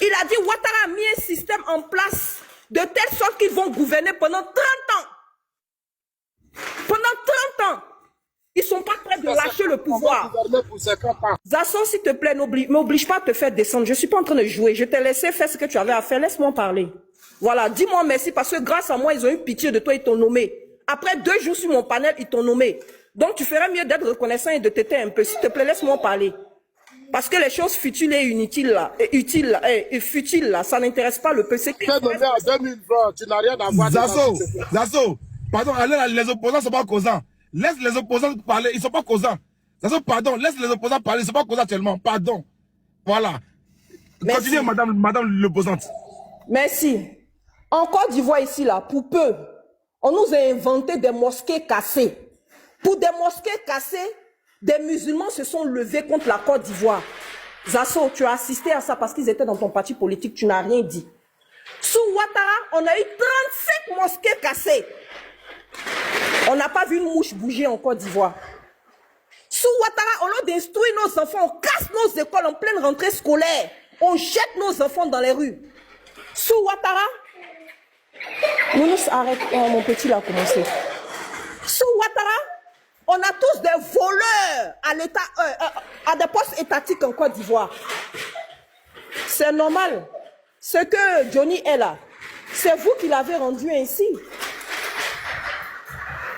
Il a dit, Ouattara a mis un système en place de telle sorte qu'ils vont gouverner pendant 30 ans. Pendant 30 ans, ils ne sont pas prêts de lâcher le pouvoir. Zasso, s'il te plaît, m'oblige pas à te faire descendre. Je ne suis pas en train de jouer. Je t'ai laissé faire ce que tu avais à faire. Laisse-moi parler. Voilà, dis-moi merci parce que grâce à moi, ils ont eu pitié de toi, ils t'ont nommé. Après 2 jours sur mon panel, ils t'ont nommé. Donc, tu ferais mieux d'être reconnaissant et de t'aider un peu. S'il te plaît, laisse-moi parler. Parce que les choses futiles et inutiles là, et futiles là, ça n'intéresse pas le peuple. Tu es nommé en 2020, tu n'as rien à voir. Zasso, pardon, les opposants ne sont pas causants. Laisse les opposants parler, ils ne sont pas causants. Zasso, pardon, laisse les opposants parler, ils ne sont pas causants actuellement. Pardon. Voilà. Merci. Continuez, madame l'opposante. Merci. En Côte d'Ivoire ici là, pour peu, on nous a inventé des mosquées cassées. Pour des mosquées cassées, des musulmans se sont levés contre la Côte d'Ivoire. Zasso, tu as assisté à ça parce qu'ils étaient dans ton parti politique, tu n'as rien dit. Sous Ouattara, on a eu 35 mosquées cassées. On n'a pas vu une mouche bouger en Côte d'Ivoire. Sous Ouattara, au lieu d'instruire nos enfants, on casse nos écoles en pleine rentrée scolaire. On jette nos enfants dans les rues. Sous Ouattara, Nounous, arrête, mon petit l'a commencé. Sous Ouattara, on a tous des voleurs à l'État, à des postes étatiques en Côte d'Ivoire. C'est normal. Ce que Johnny est là, c'est vous qui l'avez rendu ainsi.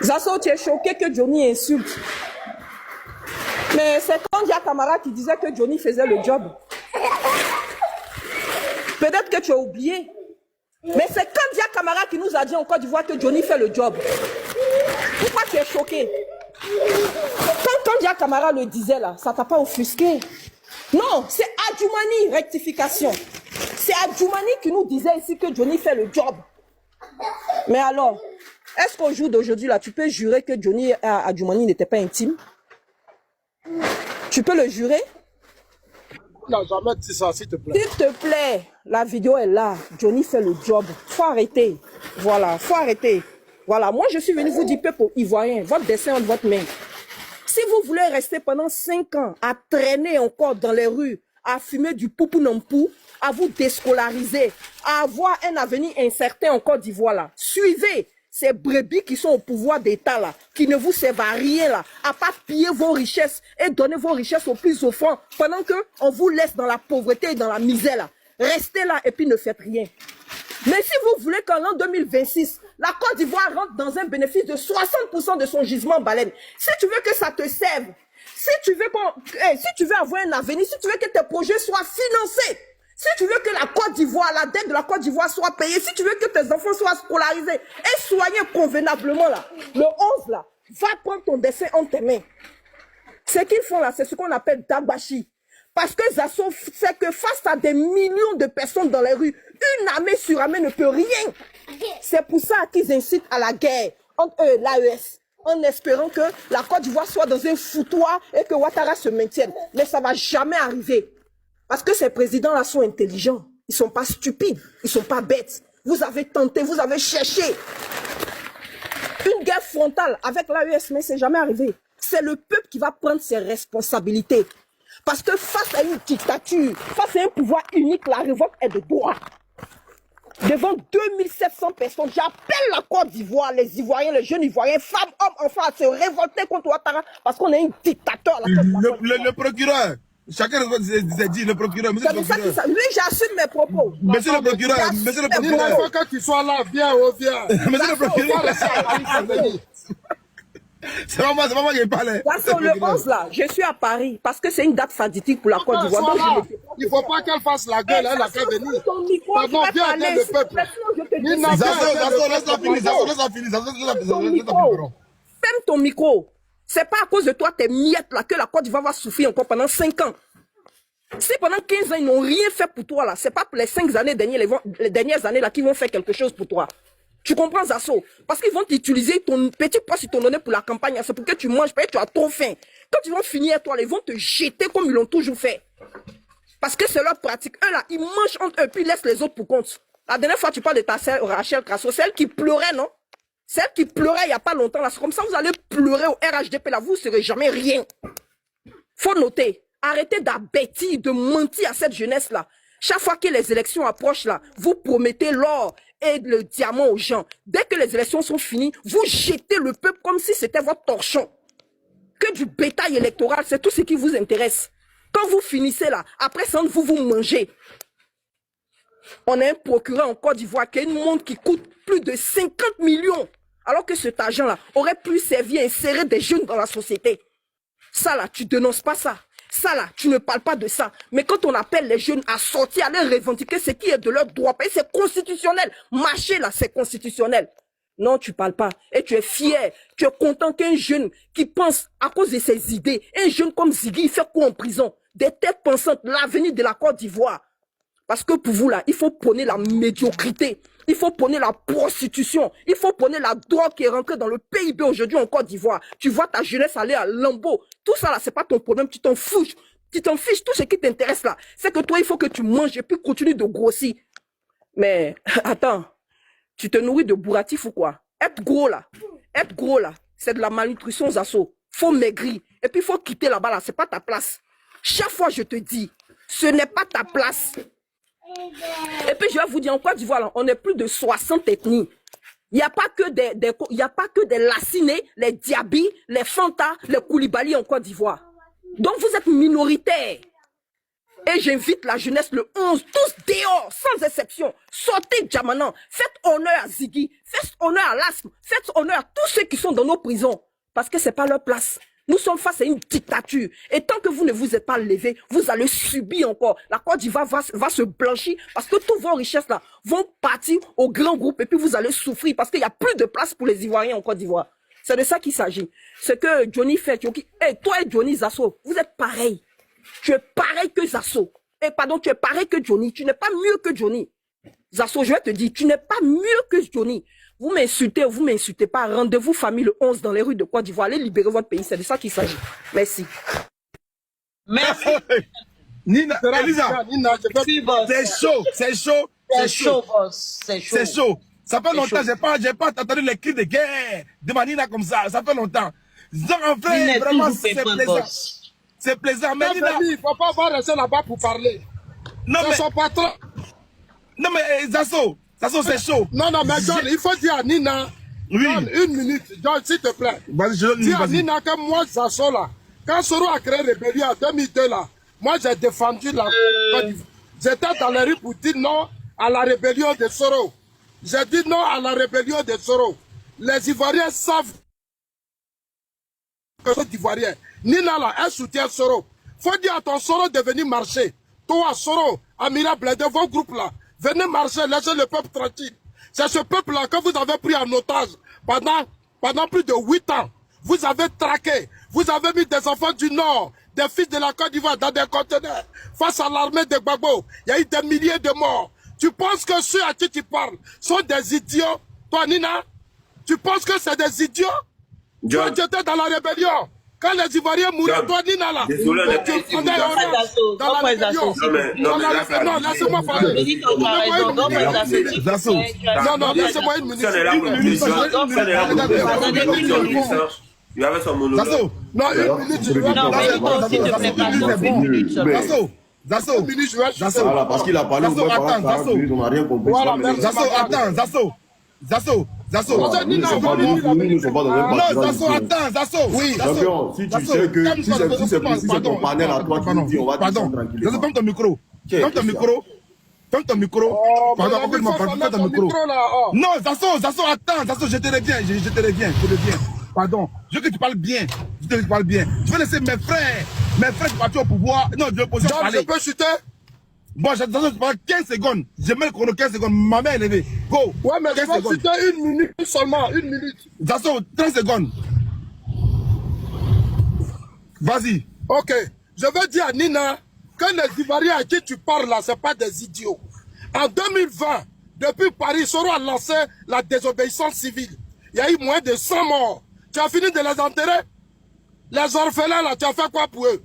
Zasso, tu es choqué que Johnny insulte. Mais c'est Kandia Camara qui disait que Johnny faisait le job. Peut-être que tu as oublié. Mais c'est Kandia Camara qui nous a dit en Côte d'Ivoire que Johnny fait le job. Pourquoi tu es choqué? Quand Kandia Camara le disait là, ça t'a pas offusqué? Non, c'est Adjoumani, rectification. C'est Adjoumani qui nous disait ici que Johnny fait le job. Mais alors, est-ce qu'au jour d'aujourd'hui là, tu peux jurer que Johnny et Adjoumani n'étaient pas intimes? Tu peux le jurer? Il n'a jamais dit ça, s'il te plaît. S'il te plaît, la vidéo est là. Johnny fait le job. Faut arrêter. Voilà, faut arrêter. Voilà, moi je suis venu vous dire, peuple ivoirien, votre dessin entre votre main. Si vous voulez rester pendant 5 ans à traîner encore dans les rues, à fumer du poupou nampou, à vous déscolariser, à avoir un avenir incertain en Côte d'Ivoire là, suivez ces brebis qui sont au pouvoir d'État là, qui ne vous servent à rien là, à pas piller vos richesses et donner vos richesses aux plus offrants, pendant que on vous laisse dans la pauvreté et dans la misère là. Restez là et puis ne faites rien. Mais si vous voulez qu'en l'an 2026, la Côte d'Ivoire rentre dans un bénéfice de 60% de son gisement baleine, si tu veux que ça te serve, si tu veux avoir un avenir, si tu veux que tes projets soient financés, si tu veux que la Côte d'Ivoire, la dette de la Côte d'Ivoire soit payée, si tu veux que tes enfants soient scolarisés et soignés convenablement là, le 11 là, va prendre ton dessin entre tes mains. Ce qu'ils font là, c'est ce qu'on appelle Dabashi. Parce que Zasso sait que face à des millions de personnes dans les rues, une armée sur armée ne peut rien. C'est pour ça qu'ils incitent à la guerre entre eux et l'AES, en espérant que la Côte d'Ivoire soit dans un foutoir et que Ouattara se maintienne. Mais ça ne va jamais arriver. Parce que ces présidents-là sont intelligents. Ils ne sont pas stupides. Ils ne sont pas bêtes. Vous avez tenté, vous avez cherché. Une guerre frontale avec l'AES, mais ce n'est jamais arrivé. C'est le peuple qui va prendre ses responsabilités. Parce que face à une dictature, face à un pouvoir unique, la révolte est de droit. Devant 2700 personnes, j'appelle la Côte d'Ivoire, les Ivoiriens, les jeunes Ivoiriens, femmes, hommes, enfants, à se révolter contre Ouattara parce qu'on est un dictateur. Le procureur, chacun s'est dit, le procureur, monsieur le procureur. Lui, j'assume mes propos. Monsieur le procureur, monsieur le procureur. Il faut que tu sois là, viens, viens. Monsieur le procureur. C'est pas moi qui parlais. Le 11 là, je suis à Paris parce que c'est une date fatidique pour la Côte d'Ivoire. Il ne faut pas qu'elle fasse la gueule, elle a qu'à venir. Pardon, viens aider le peuple. Ferme ton micro. C'est pas à cause de toi, tes miettes là, que la Côte d'Ivoire va souffrir encore pendant 5 ans. Si pendant 15 ans, ils n'ont rien fait pour toi là, c'est pas pour les 5 années les dernières années là qu'ils vont faire quelque chose pour toi. Tu comprends, Zasso? Parce qu'ils vont t'utiliser ton petit poste qu'ils t'ont donné pour la campagne. C'est pour que tu manges, parce que tu as trop faim. Quand ils vont finir, toi, ils vont te jeter comme ils l'ont toujours fait. Parce que c'est leur pratique. Eux, là, ils mangent entre eux, puis ils laissent les autres pour compte. La dernière fois, tu parles de ta sœur Rachel Crasso, c'est elle qui pleurait, non? C'est elle qui pleurait il n'y a pas longtemps, là. C'est comme ça, vous allez pleurer au RHDP, là. Vous ne serez jamais rien. Faut noter. Arrêtez d'abêtir, de mentir à cette jeunesse-là. Chaque fois que les élections approchent, là, vous promettez l'or et le diamant aux gens. Dès que les élections sont finies, vous jetez le peuple comme si c'était votre torchon. Que du bétail électoral, c'est tout ce qui vous intéresse. Quand vous finissez là, après ça, vous mangez. On a un procureur en Côte d'Ivoire qui a une montre qui coûte plus de 50 millions. Alors que cet argent-là aurait pu servir à insérer des jeunes dans la société. Ça là, tu dénonces pas ça. Ça là, tu ne parles pas de ça. Mais quand on appelle les jeunes à sortir, à leur revendiquer ce qui est de leur droit, c'est constitutionnel. Marcher là, c'est constitutionnel. Non, tu parles pas. Et tu es fier. Tu es content qu'un jeune qui pense à cause de ses idées, un jeune comme Ziggy, il fait quoi en prison? Des têtes pensantes, l'avenir de la Côte d'Ivoire. Parce que pour vous là, il faut prôner la médiocrité. Il faut prôner la prostitution. Il faut prôner la drogue qui est rentrée dans le PIB aujourd'hui en Côte d'Ivoire. Tu vois ta jeunesse aller à lambeau. Tout ça là, c'est pas ton problème, tu t'en fous. Tu t'en fiches. Tout ce qui t'intéresse là, c'est que toi, il faut que tu manges et puis continue de grossir. Mais attends, tu te nourris de bourratif ou quoi? Être gros là, c'est de la malnutrition, Zasso. Faut maigrir. Et puis, il faut quitter là-bas là. C'est pas ta place. Chaque fois, je te dis, ce n'est pas ta place. Et puis, je vais vous dire, en Côte d'Ivoire, on est plus de 60 ethnies. Il n'y a pas que des Lacinés, les Diaby, les Fanta, les Koulibaly en Côte d'Ivoire. Donc, vous êtes minoritaires. Et j'invite la jeunesse le 11, tous dehors, sans exception. Sortez Djamanan. Faites honneur à Ziggy. Faites honneur à l'asthme. Faites honneur à tous ceux qui sont dans nos prisons. Parce que ce n'est pas leur place. Nous sommes face à une dictature. Et tant que vous ne vous êtes pas levés, vous allez subir encore. La Côte d'Ivoire va se blanchir parce que toutes vos richesses là vont partir au grand groupe et puis vous allez souffrir parce qu'il n'y a plus de place pour les Ivoiriens en Côte d'Ivoire. C'est de ça qu'il s'agit. Ce que Johnny fait, toi et Johnny Zasso, vous êtes pareils. Tu es pareil que Zasso. Pardon, tu es pareil que Johnny. Tu n'es pas mieux que Johnny. Zasso, je vais te dire, tu n'es pas mieux que Johnny. Vous m'insultez ou vous m'insultez pas. Rendez-vous famille le 11 dans les rues de Côte d'Ivoire. Allez libérer votre pays. C'est de ça qu'il s'agit. Merci. Merci. Nina, Elisa, Merci, boss. c'est chaud, c'est chaud. C'est chaud, boss. C'est chaud. C'est chaud. Ça fait C'est longtemps, chaud. j'ai pas entendu les cris de guerre de Manina comme ça. Ça fait longtemps. Donc, en fait, Nina, vraiment, toujours c'est pépin, plaisant. boss. C'est plaisant. Mais Nina, Il ne faut pas avoir rester là-bas pour parler. non, C'est mais, son patron. non, mais, Zasso, c'est chaud. Non, mais John, il faut dire à Nina. Oui. John, une minute. John, s'il te plaît. Vas-y, je donne Dis à vas-y. Nina que moi, Zasso là, quand Soro a créé Rébellion en 2002 là, moi j'ai défendu la Côte d'Ivoire. J'étais dans les rues pour dire non à la rébellion de Soro. J'ai dit non à la rébellion de Soro. Les Ivoiriens savent que les Ivoiriens. Nina là, elle soutient Soro. Faut dire à ton Soro de venir marcher. Toi, Soro, Amira Blede, vos groupes là, venez marcher, laissez le peuple tranquille. C'est ce peuple-là que vous avez pris en otage pendant plus de 8 ans. Vous avez traqué, vous avez mis des enfants du Nord, des fils de la Côte d'Ivoire dans des conteneurs. Face à l'armée de Gbagbo, il y a eu des milliers de morts. Tu penses que ceux à qui tu parles sont des idiots? Toi, Nina, tu penses que c'est des idiots? John. Toi, tu étais dans la rébellion. Quand les Ivoiriens mouraient, John. toi, Nina, là, Désolé, toi, mais tu si vous prenais avez- orange dans la rébellion. Non, laissez-moi parler. Benito, tu as raison. Donne-moi Zasso. Zasso. Non, laissez-moi une minute. Ça n'est là pour le président. Ça n'est là pour le président. Il avait son monologue. Zasso. Non, une minute, je vais Non, Benito, s'il te plaît, pardon. Une minute seulement. Zasso. Une minute, je vais Zasso. Voilà, parce qu'il a parlé, Zasso, on pendant attends, 40 Zasso. minutes, on n'a rien compris. Voilà, Mais- merci. Zasso, attends, Zasso. Zasso. Zasso, Nous ne sommes pas dans un Non, partisan Zasso, ici. attends, Zasso. Oui, Champion, si tu sais que si c'est ton panel à toi qui nous dit, on va dire ça Pardon. tranquillement. Zasso, ferme ton micro. Ferme ton micro. Ferme ton micro. Oh, Pardon, mon ami, pourquoi il m'a faut parlé? fermer Ferme ton ton micro. micro, là, oh. Non, Zasso, attends, Zasso, je te reviens, je te reviens. Pardon, je veux que tu parles bien. Je veux que tu parles bien. Je veux laisser mes frères partir au pouvoir. Non, de l'opposition John, je parler. peux chuter? Bon, Zasso, tu parles 15 secondes. Je mets le chrono 15 secondes. Ma main est levée. Go. Ouais, mais je 15 peux secondes. chuter une minute seulement, une minute. Zasso, 30 secondes. Vas-y. Ok, je veux dire à Nina que les Ivoiriens à qui tu parles là, ce pas des idiots. En 2020, depuis Paris, Soro a lancé la désobéissance civile. Il y a eu moins de 100 morts. Tu as fini de les enterrer? Les orphelins là, tu as fait quoi pour eux?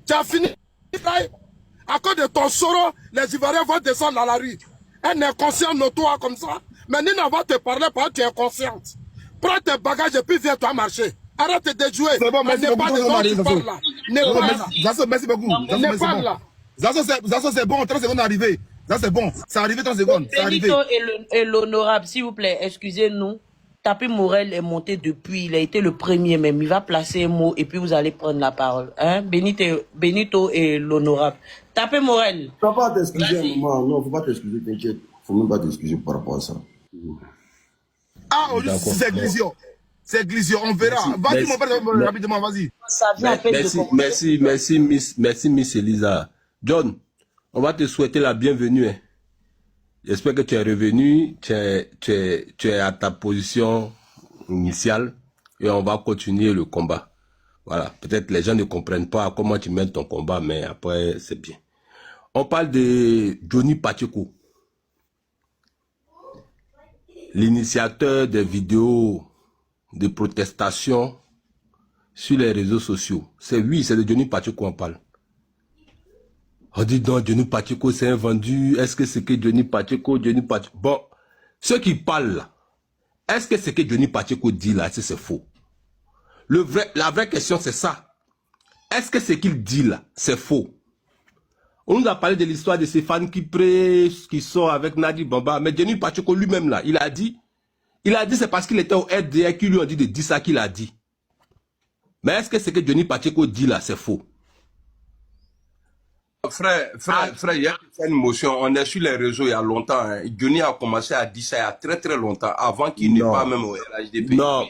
Tu as fini là? À cause de ton Soro, les Ivoiriens vont descendre dans la rue. Un inconscient notoire comme ça. Mais Nina va te parler parce que tu es inconsciente. Prends tes bagages et puis viens-toi marcher. Arrête de jouer. C'est bon, merci N'est beaucoup. pas de gens qui parlent là. N'est pas là. Zasso, merci beaucoup. Zasso, merci Népal, beaucoup. là. Zasso, c'est bon, 30 secondes arrivé. Ça, c'est bon. C'est arrivé 30 secondes. C'est arrivé. Benito et l'honorable, s'il vous plaît, excusez-nous. Tapé Morel est monté depuis, il a été le premier même. Il va placer un mot et puis vous allez prendre la parole. Hein? Benito et l'honorable. Tapé Morel. Tu ne vas pas t'excuser, Vas-y. maman. Non, il ne faut pas t'excuser, t'inquiète. Il ne faut même pas t'excuser par rapport à ça. Ah, c'est Glisio. C'est Glisio, on verra. Vas-y, mon père, rapidement, vas-y. Ça vient à peine de commencer. Merci, Miss Elisa. John, on va te souhaiter la bienvenue. Hein. J'espère que tu es revenu, tu es à ta position initiale et on va continuer le combat. Voilà, peut-être les gens ne comprennent pas comment tu mènes ton combat, mais après, c'est bien. On parle de Johnny Pacheco, l'initiateur des vidéos de protestation sur les réseaux sociaux. C'est de Johnny Pacheco qu'on parle. On dit non, Johnny Pacheco c'est un vendu. Est-ce que c'est que Johnny Pacheco? Bon, ceux qui parlent là, est-ce que ce que Johnny Pacheco dit là, c'est faux? La vraie question c'est ça. Est-ce que ce qu'il dit là, c'est faux? On nous a parlé de l'histoire de Stéphane Kipré qui sort avec Nadi Bamba. Mais Johnny Pacheco lui-même là, il a dit c'est parce qu'il était au RDR qui lui ont dit de dire ça qu'il a dit. Mais est-ce que ce que Johnny Pacheco dit là, c'est faux? Frère, il y a une motion. On est sur les réseaux il y a longtemps. Hein. Johnny a commencé à dire ça il y a très très longtemps, avant qu'il n'ait pas même au RHDP. Non,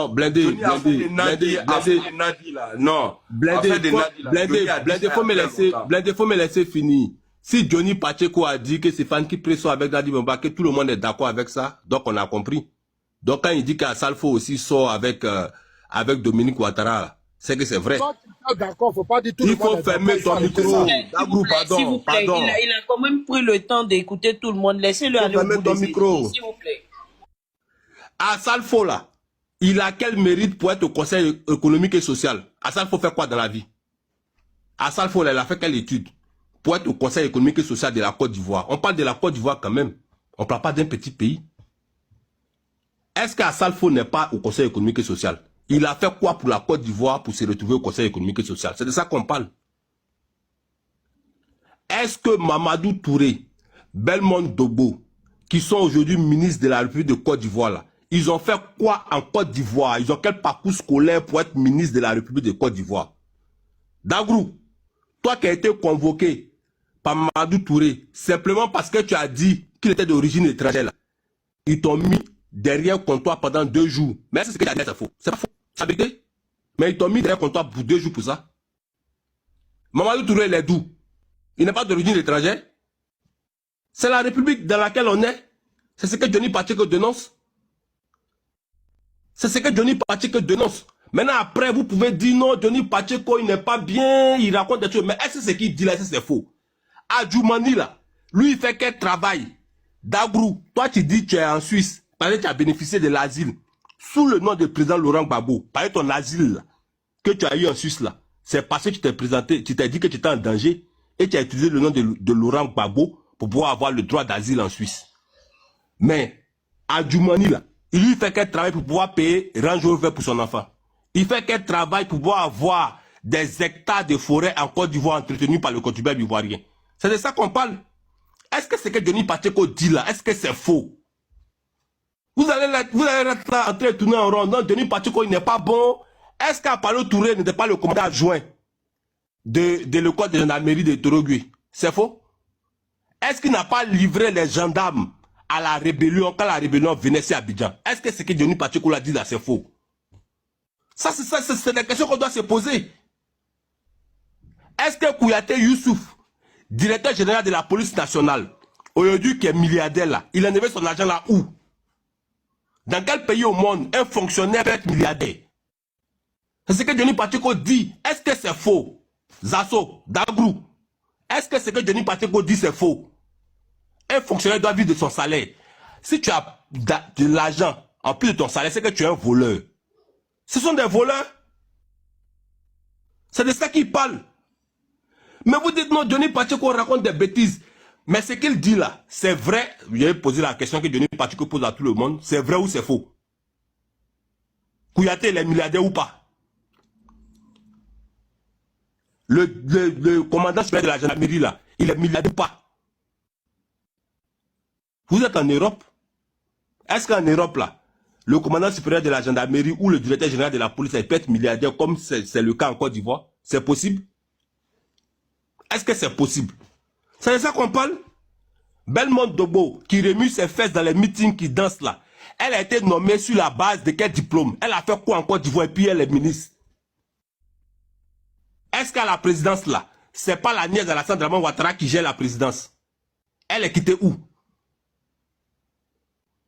Blindé, faut me laisser finir. Si Johnny Pacheco a dit que c'est fan qui pression avec Nadi Bamba, que tout le monde est d'accord avec ça, donc on a compris. Donc quand il dit qu'Assalfo aussi sort avec Dominique Ouattara, c'est que c'est vrai. D'accord, faut pas dire tout le monde. Il faut fermer ton micro. S'il vous plaît, il a quand même pris le temps d'écouter tout le monde. Laissez-le aller au bout ton micro. S'il vous plaît. Assalfo là, il a quel mérite pour être au Conseil économique et social? Assalfo fait quoi dans la vie? Assalfo là, il a fait quelle étude pour être au Conseil économique et social de la Côte d'Ivoire? On parle de la Côte d'Ivoire quand même. On ne parle pas d'un petit pays. Est-ce qu'Assalfo n'est pas au Conseil économique et social? Il a fait quoi pour la Côte d'Ivoire pour se retrouver au Conseil économique et social? C'est de ça qu'on parle. Est-ce que Mamadou Touré, Belmont Dobo, qui sont aujourd'hui ministres de la République de Côte d'Ivoire, là, ils ont fait quoi en Côte d'Ivoire? Ils ont quel parcours scolaire pour être ministre de la République de Côte d'Ivoire? Dagrou, toi qui as été convoqué par Mamadou Touré, simplement parce que tu as dit qu'il était d'origine étrangère, là, ils t'ont mis derrière comptoir pendant 2 jours. Mais c'est ce que tu as dit, c'est faux. C'est pas faux. C'est la vérité. Mais ils t'ont mis derrière comptoir pour 2 jours pour ça. Mamadou Touré, il est d'où? Il n'est pas d'origine étrangère. C'est la République dans laquelle on est. C'est ce que Johnny Pacheco dénonce. C'est ce que Johnny Pacheco dénonce. Maintenant, après, vous pouvez dire non, Johnny Pacheco, il n'est pas bien, il raconte des choses. Mais est-ce que ce qu'il dit là, c'est faux? Adjoumani là, lui, il fait quel travail? Dagrou, toi, tu dis que tu es en Suisse, parce que tu as bénéficié de l'asile, sous le nom du président Laurent Gbagbo, par ton asile là, que tu as eu en Suisse là, c'est parce que tu t'es présenté, tu t'es dit que tu étais en danger, et tu as utilisé le nom de Laurent Gbagbo pour pouvoir avoir le droit d'asile en Suisse. Mais, Adjoumani là, il lui fait quel travail pour pouvoir payer Range Rover pour son enfant? Il fait quel travail pour pouvoir avoir des hectares de forêt en Côte d'Ivoire entretenus par le contribuable ivoirien? C'est de ça qu'on parle. Est-ce que ce que Johnny Pacheco dit là, est-ce que c'est faux? Vous allez être là en train de tourner en rond. Non, Johnny Pacheco, il n'est pas bon. Est-ce qu'Apollo Touré n'était pas le commandant adjoint de l'école de gendarmerie de Torogui? C'est faux? Est-ce qu'il n'a pas livré les gendarmes à la rébellion quand la rébellion venait sur Abidjan? Est-ce que ce que Johnny Pacheco l'a dit là, c'est faux? Ça, c'est des questions qu'on doit se poser. Est-ce que Kouyaté Youssouf, directeur général de la police nationale, aujourd'hui qui est milliardaire là, il a enlevé son argent là où? Dans quel pays au monde un fonctionnaire peut être milliardaire? C'est ce que Johnny Pacheco dit. Est-ce que c'est faux? Zasso, Dagrou, est-ce que ce que Johnny Pacheco dit c'est faux? Un fonctionnaire doit vivre de son salaire. Si tu as de l'argent en plus de ton salaire, c'est que tu es un voleur. Ce sont des voleurs. C'est de ça qu'ils parlent. Mais vous dites non, Johnny Pacheco raconte des bêtises. Mais ce qu'il dit là, c'est vrai. J'ai posé la question que Johnny Pacheco pose à tout le monde. C'est vrai ou c'est faux? Kouyaté, il est milliardaire ou pas? Le commandant supérieur de la gendarmerie là, il est milliardaire ou pas? Vous êtes en Europe? Est-ce qu'en Europe là, le commandant supérieur de la gendarmerie ou le directeur général de la police peut être milliardaire comme c'est le cas en Côte d'Ivoire? C'est possible? Est-ce que c'est possible? C'est de ça qu'on parle? Belmont Dobo, qui remue ses fesses dans les meetings qui dansent là, elle a été nommée sur la base de quel diplôme? Elle a fait quoi en Côte d'Ivoire et puis elle est ministre? Est-ce qu'à la présidence là, c'est pas la nièce d'Alassane Draman Ouattara qui gère la présidence? Elle est quittée où?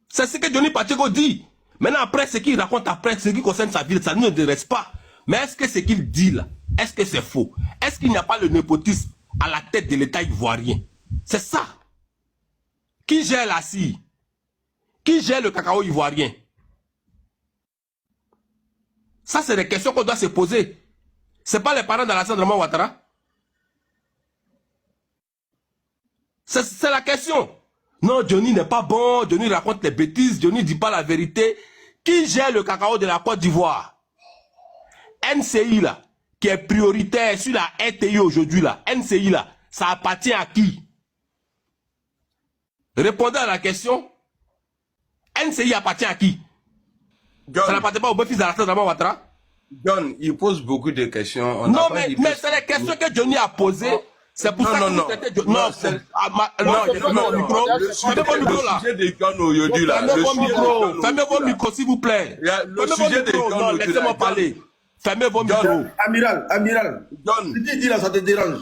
C'est ce que Johnny Pacheco dit. Maintenant après, ce qu'il raconte après, ce qui concerne sa vie, ça ne nous intéresse pas. Mais est-ce que ce qu'il dit là, est-ce que c'est faux? Est-ce qu'il n'y a pas le népotisme à la tête de l'État ivoirien? C'est ça. Qui gère la CIE? Qui gère le cacao ivoirien? Ça, c'est des questions qu'on doit se poser. Ce n'est pas les parents d'Alassane Draman Ouattara. C'est la question. Non, Johnny n'est pas bon, Johnny raconte des bêtises, Johnny ne dit pas la vérité. Qui gère le cacao de la Côte d'Ivoire? NCI là, qui est prioritaire sur la RTI aujourd'hui là, NCI là, ça appartient à qui? Répondez à la question. NCI appartient à qui? John, ça n'appartient pas au beau-fils d'Alassane Dramane Ouattara? John, il pose beaucoup de questions. Non, mais c'est les questions que Johnny a posées. C'est pour ça que non, fermez vos micros là. Fermez vos micros, s'il vous plaît. Le sujet de John, non, laissez-moi parler. Fermez vos micros. Amiral, John, ce qu'il dit là, ça te dérange?